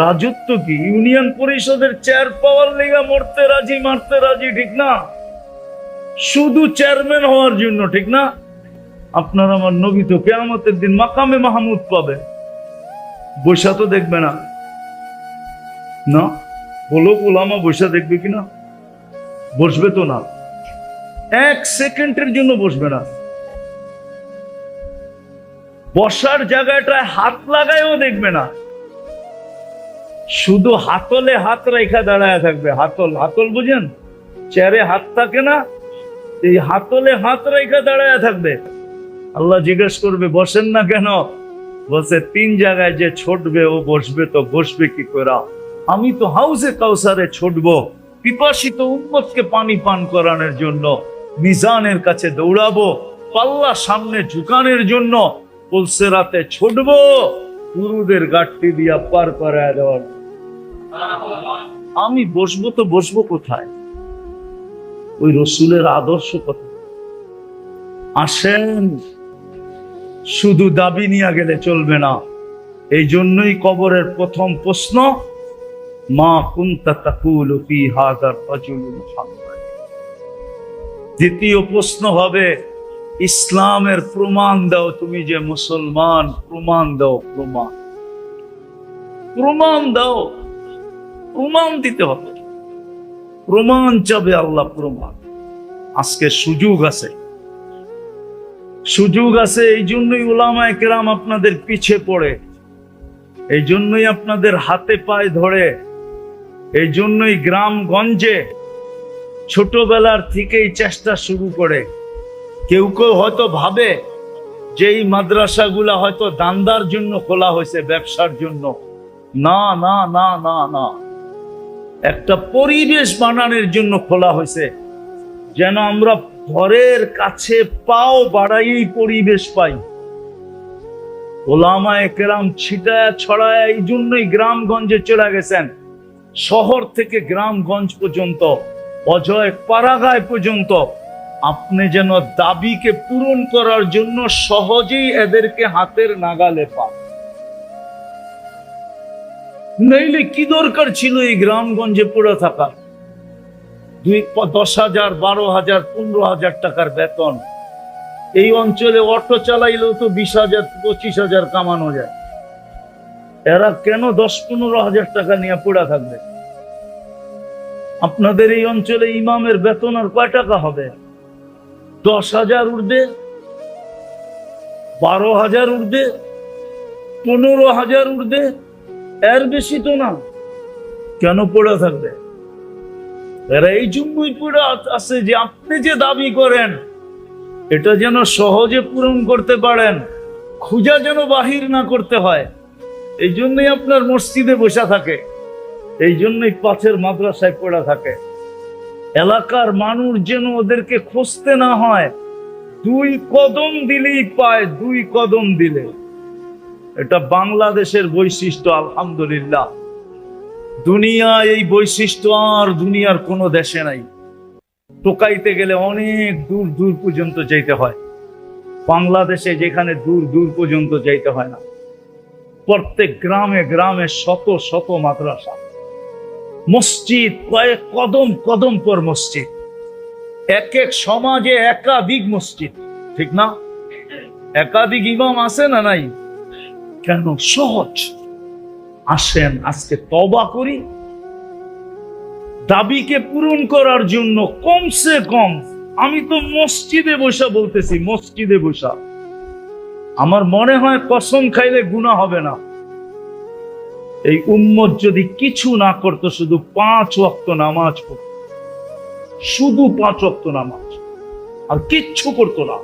B: রাজত্ব কি? ইউনিয়ন পরিষদের চেয়ার পাওয়ার লেগা মরতে রাজি, মারতে রাজি, ঠিক না? শুধু চেয়ারম্যান হওয়ার জন্য, ঠিক না? আপনার আমার নবী তো কিয়ামতের দিন মাকামে মাহমুদ পাবে, বৈশা তো দেখবে না। না বলো ওলামা বৈশা দেখবে কিনা? বসবে তো না, এক সেকেন্ডের জন্য বসবে না। বসার জায়গাটায় হাত লাগায়ও দেখবে না, শুধু হাতলে হাত রেখা দাঁড়ায় থাকবে। হাতল, হাতল বুঝেন, চেয়ারে হাত থাকে না, এই হাতলে হাত রেখা দাঁড়ায় থাকবে। আল্লাহ জিজ্ঞেস করবে বসেন না কেন? বলছে তিন জায়গায় যে ছুটবে ও বসবে তো বসবে কি করে? আমি তো হাউজে কাউসারে ছুটবো পিপাসিত উম্মতকে পানি পান করানোর জন্য, মিজানের কাছে দৌড়াবো, পাল্লা সামনে ঝুকানোর জন্য, পুলসেরাতে ছুটবো গুরুদের গাঠটি দিয়া পার করায় দেওয়ার। আমি বসবো তো বসবো কোথায়? ওই রসুলের আদর্শ কথা। আসেন, শুধু দাবি নিয়ে গেলে চলবে না। এই জন্যই কবরের প্রথম প্রশ্ন, মা কুনতা তাকুলু ফি হাযার রাজুল মুহাম্মদ। দ্বিতীয় প্রশ্ন হবে, ইসলামের প্রমাণ দাও, তুমি যে মুসলমান, প্রমাণ দাও, প্রমাণ, প্রমাণ দাও। প্রমাণ দিতে হবে, প্রমাণ চাবে আল্লাহ, প্রমাণ। আজকে সুযোগ আছে, সুযোগ আছে। এই জন্যই উলামায়ে কেরাম আপনাদের পিছে পড়ে, এই জন্যই আপনাদের হাতে পায়ে ধরে, এই জন্যই গ্রামগঞ্জে ছোটবেলার থেকেই চেষ্টা শুরু করে। কেউ কেউ হয়তো ভাবে যে এই মাদ্রাসাগুলা হয়তো দান্দার জন্য খোলা হয়েছে, ব্যবসার জন্য। না না না না না, একটা পরিবেশ বানানোর জন্য খোলা হয়েছে, যেন আমরা ঘরের কাছে পাও বাড়াই পরিবেশ পাই। ওলামায়ে কেরাম ছিটায় ছড়ায় এই জন্যই গ্রামগঞ্জে চলে গেছেন। শহর থেকে গ্রামগঞ্জ পর্যন্ত, অজয় পাড়াগায় পর্যন্ত, আপনি যেন দাবিকে পূরণ করার জন্য সহজেই এদেরকে হাতের নাগালে পান। নইলে কি দরকার ছিল এই গ্রামগঞ্জে পড়ে থাকা? 10,000, 12,000, 15,000 টাকার বেতন, এই অঞ্চলে অটো চালাইলেও তো 20,000, 25,000 কামানো যায়। এরা কেন 10-15,000 টাকা নিয়ে পড়ে থাকবে? আপনাদের এই অঞ্চলে ইমামের বেতন আর কয় টাকা হবে? 10,000 উঠবে, 12,000 উঠবে, 15,000 উঠবে, এর বেশি তো না। কেন পড়ে থাকবে? এরা এই জন্যই পড়ে আছে যে আপনি যে দাবি করেন এটা যেন সহজে পূরণ করতে পারেন, খুঁজা যেন বাহির না করতে হয়। এই জন্যই আপনার মসজিদে বসে থাকে, এই জন্যই পাশের মাদ্রাসায় পড়ে থাকে। এলাকার মানুষ যেন ওদেরকে খুঁজতে না হয়, 2 কদম দিলেই পায়, 2 কদম দিলে। এটা বাংলাদেশের বৈশিষ্ট্য, আলহামদুলিল্লাহ। দুনিয়া এই বৈশিষ্ট্য আর দুনিয়ার কোনো দেশে নাই। টোকাইতে গেলে অনেক দূর দূর পর্যন্ত যাইতে হয়, বাংলাদেশে যেখানে দূর দূর পর্যন্ত যাইতে হয় না। প্রত্যেক গ্রামে গ্রামে শত শত মাদ্রাসা, মসজিদ কয়েক কদম কদম পর মসজিদ, এক এক সমাজে একাধিক মসজিদ, ঠিক না? একাধিক ইমাম আছে না নাই? কেন? সহজ। আসেন আজকে তওবা করি, দাবিকে পূরণ করার জন্য। কমসে কম আমি তো মসজিদে বসা বলতেছি, মসজিদে বসা। আমার মনে হয় কসম খাইলে গুনাহ হবে না। এই উম্মত যদি কিছু না করতো, শুধু 5 ওয়াক্ত নামাজ পড়তো, শুধু 5 ওয়াক্ত নামাজ, আর কিচ্ছু করতো না,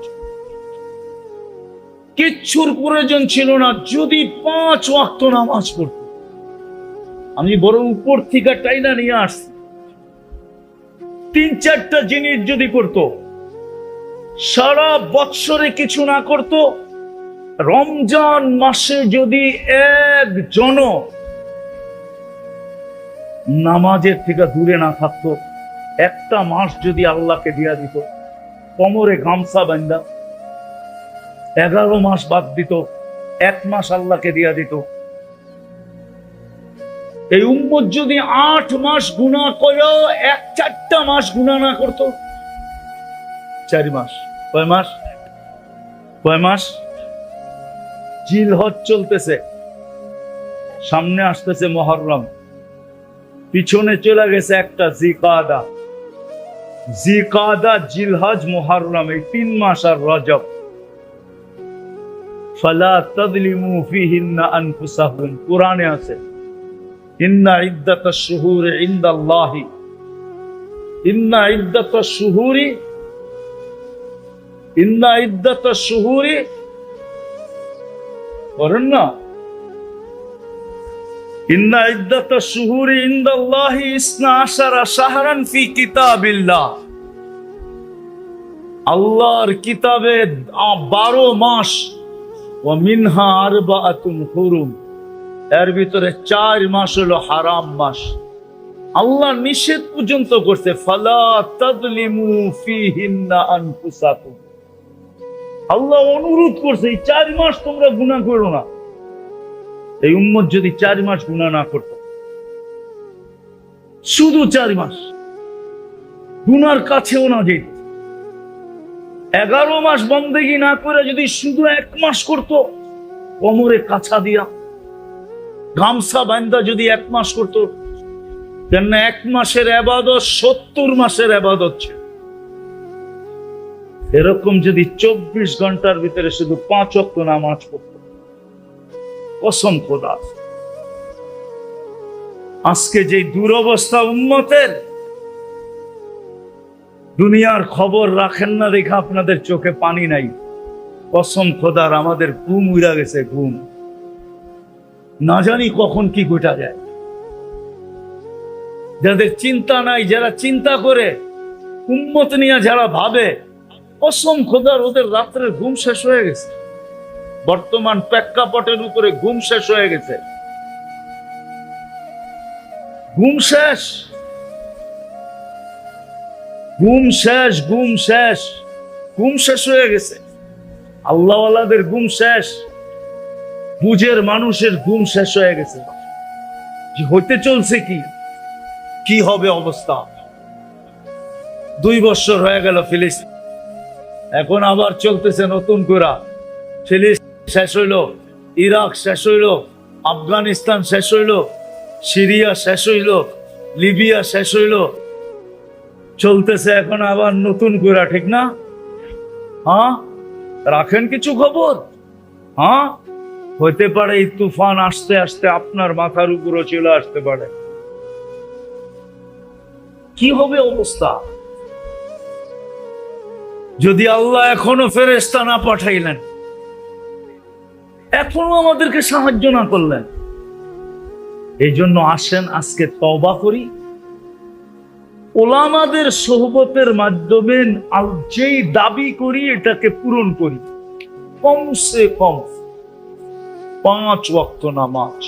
B: কিচ্ছুর প্রয়োজন ছিল না, যদি 5 ওয়াক্ত নামাজ পড়তো। আমি বড় উপর থেকে টাইনা নিয়ে আসছি, 3-4টা জিনিস যদি করতো, সারা বৎসরে কিছু না করতো, রমজান মাসে যদি একজন নামাজের থেকে দূরে না থাকতো, একটা মাস যদি আল্লাহকে দিয়া দিত, কোমরে গামছা বান্ধা 11 মাস বাদ দিত, 1 মাস আল্লাহকে দিয়া দিত। এই উম্মত যদি 8 মাস গুনাহ করেও 4টা মাস গুনাহ না করতো, 4 মাস, কয় মাস? কয় মাস? জিলহজ চলতেছে, সামনে আসতেছে মুহররম, পিছনে চলে গেছে একটা জিকাদা। জিকাদা, জিলহজ, মুহররম, এই 3 মাস আর রজব। ফালা তাযলিমু ফীহিন্না আনফুসাকুম, কুরআনে আছে ইন্না ইদ্দাতাশ শুহুরি ইনদাল্লাহি, ইন্না ইদ্দাতাশ শুহুরি, ইন্না ইদ্দাতাশ শুহুরি, বলেন না, ইন্না ইদ্দাতাশ শুহুরি ইনদাল্লাহি 12 শাহরান ফি কিতাবিল্লাহ, আল্লাহর কিতাবে 12 মাস, ওয়া মিনহা আরবাআতুন হুরুম, এর ভিতরে 4 মাস হলো হারাম মাস। আল্লাহ নিষেধ পর্যন্ত করছে, ফালা তাযলিমু ফীহিন্না আনফুসাকুম। আল্লাহ অনুরোধ করছে এই 4 মাস তোমরা গুনাহ করো না। এই উম্মত যদি 4 মাস গুনাহ না করত, শুধু 4 মাস গুনার কাছেও না যেত, 11 মাস বন্দেগী না করে যদি শুধু 1 মাস করত, কোমরে কাছা দিয়া গামছা বান্ধা যদি 1 মাস করত, কেন 1 মাসের ইবাদত 70 মাসের ইবাদত ছিল। এরকম যদি 24 ঘন্টার ভিতরে শুধু 5 ওয়াক্ত নামাজ পড়ত, কসম খোদা, আজকে যে দুরবস্থা উম্মতের, দুনিয়ার খবর রাখেন না দেখে আপনাদের চোখে পানি নাই। কসম খোদার, আমাদের ঘুম উড়া গেছে, ঘুম, না জানি কখন কি ঘটা যায়। যাদের চিন্তা নাই, যারা চিন্তা করে উম্মত নিয়ে যারা ভাবে, কসম খোদার ওদের রাত্রের ঘুম শেষ হয়ে গেছে। বর্তমান প্রেক্ষাপটের উপরে ঘুম শেষ হয়ে গেছে, ঘুম শেষ, ঘুম শেষ, ঘুম শেষ, ঘুম শেষ হয়ে গেছে। আল্লাহওয়ালাদের ঘুম শেষ, বুঝের মানুষের ঘুম শেষ হয়ে গেছে। হইতে চলছে কি, কি হবে অবস্থা? 2 বছর হয়ে গেল ফিলিস্তিন, এখন আবার চলতেছে নতুন করে। ফিলিস্তিন শেষ হইল, ইরাক শেষ হইল, আফগানিস্তান শেষ হইল, সিরিয়া শেষ হইল, লিবিয়া শেষ হইল, চলতেছে এখন আবার নতুন করে, ঠিক না? হ্যাঁ, রাখেন কিছু খবর? হ্যাঁ, হইতে পারে এই তুফান আসতে আসতে আপনার মাথার উপরও চলে আসতে পারে। কি হবে অবস্থা যদি আল্লাহ এখনো ফেরেশতা না পাঠাইলেন, এখনো আমাদেরকে সাহায্য না করলেন? এই জন্য আসেন আজকে তওবা করি, ওলামাদের সোহবতের মাধ্যমে যেই দাবি করি এটাকে পূরণ করি। কমসে কম 5 ওয়াক্ত নামাজ,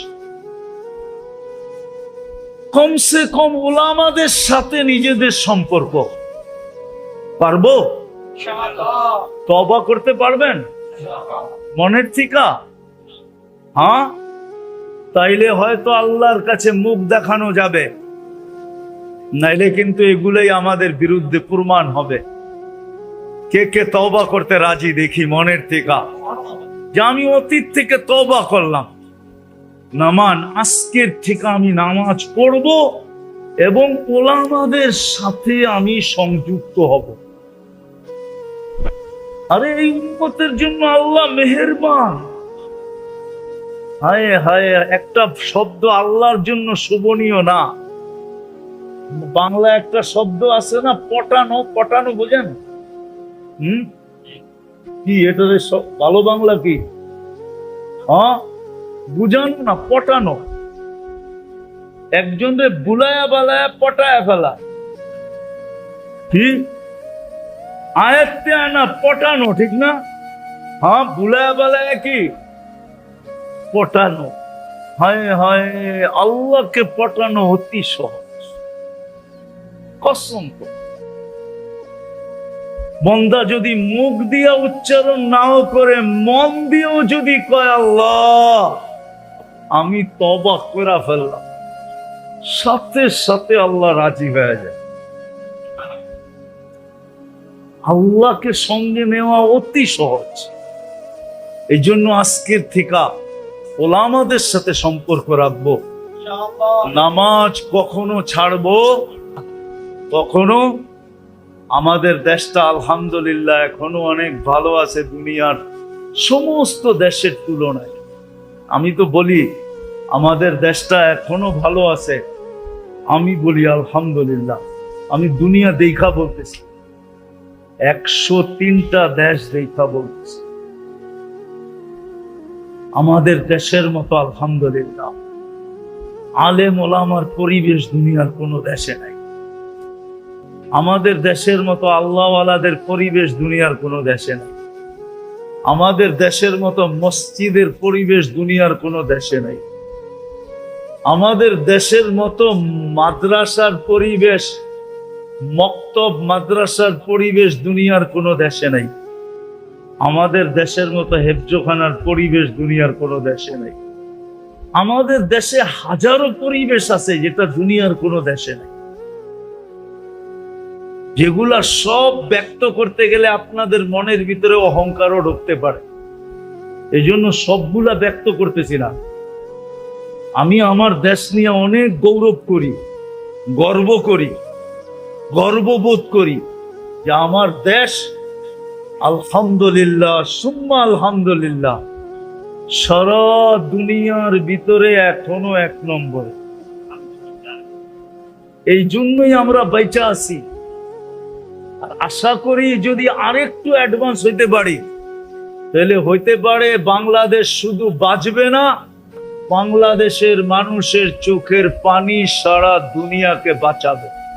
B: কমসে কম ওলামাদের সাথে নিজেদের সম্পর্ক। পারবো? তওবা করতে পারবেন মনের থেকে? হ্যাঁ, তাইলে হয়তো আল্লাহর কাছে মুখ দেখানো যাবে, নাইলে কিন্তু এগুলোই আমাদের বিরুদ্ধে প্রমাণ হবে। কে কে তওবা করতে রাজি দেখি মনের থেকে, যে আমি অতীত থেকে তওবা করলাম, নামান আজকের থেকে আমি নামাজ পড়ব এবং ওলামাদের সাথে আমি সংযুক্ত হব। আরে এই উম্মতের জন্য আল্লাহ মেহেরবান। হায় হায়, একটা শব্দ আল্লাহর জন্য শোভনীয় না। বাংলা একটা শব্দ আছে না, পটানো, পটানো বোঝেন? কি এটা ভালো বাংলা কি? হ্যাঁ, বুঝানো না, পটানো। একজনরে বুলায়া বালায়া পটায়া ফেলা, কি আয়াতে আনা পটানো, ঠিক না? হ্যাঁ, বুলায়া বালায়া কি পটানো। হায় হায়, আল্লাহকে পটানো অতি সহজ। কসম করে বন্দা যদি মুখ দিয়া উচ্চারণ নাও করে, মন দিয়েও যদি কয় আল্লাহ আমি তওবা করে ফেললাম, সাথে সাথে আল্লাহ রাজি হয়ে যায়। আল্লাহকে সঙ্গে নেওয়া অতি সহজ। এই জন্য আজকের থেকে ওলামাদের সাথে সম্পর্ক রাখবো। নামাজ কখনো ছাড়বো কখনো। আমাদের দেশটা আলহামদুলিল্লাহ এখনো অনেক ভালো আছে দুনিয়ার সমস্ত দেশের তুলনায়। আমি তো বলি আমাদের দেশটা এখনো ভালো আছে। আমি বলি আলহামদুলিল্লাহ। আমি দুনিয়া দেখা বলতেছি, 103টা দেশ দেখা বলতেছি। আমাদের দেশের মতো আলহামদুলিল্লাহ আলেম ওলামার পরিবেশ দুনিয়ার কোনো দেশে নাই। আমাদের দেশের মতো আল্লাহওয়ালাদের পরিবেশ দুনিয়ার কোনো দেশে নাই। আমাদের দেশের মতো মসজিদের পরিবেশ দুনিয়ার কোনো দেশে নাই। আমাদের দেশের মতো মাদ্রাসার পরিবেশ, মক্তব মাদ্রাসার পরিবেশ দুনিয়ার কোনো দেশে নাই। আমাদের দেশের মতো হেফজোখানার পরিবেশ দুনিয়ার কোনো দেশে নাই। আমাদের দেশে হাজারো পরিবেশ আছে যেটা দুনিয়ার কোনো দেশে নাই, যেগুলা সব ব্যক্ত করতে গেলে আপনাদের মনের ভিতরে অহংকারও ঢুকতে পারে। এই জন্য সবগুলা ব্যক্ত করতেছি না। আমি আমার দেশ নিয়ে অনেক গৌরব করি, গর্ব করি, গর্ববোধ করি যে আমার দেশ আলহামদুলিল্লাহ সুম্মা আলহামদুলিল্লাহ সারা দুনিয়ার ভিতরে এখনো 1 নম্বর। এই জন্যই আমরা বাইচা আছি। আর আশা করি যদি আরেকটু অ্যাডভান্স হইতে পারি তাহলে হইতে পারে বাংলাদেশ শুধু বাঁচবে না, বাংলাদেশের মানুষের চোখের পানি সারা দুনিয়াকে বাঁচাবে।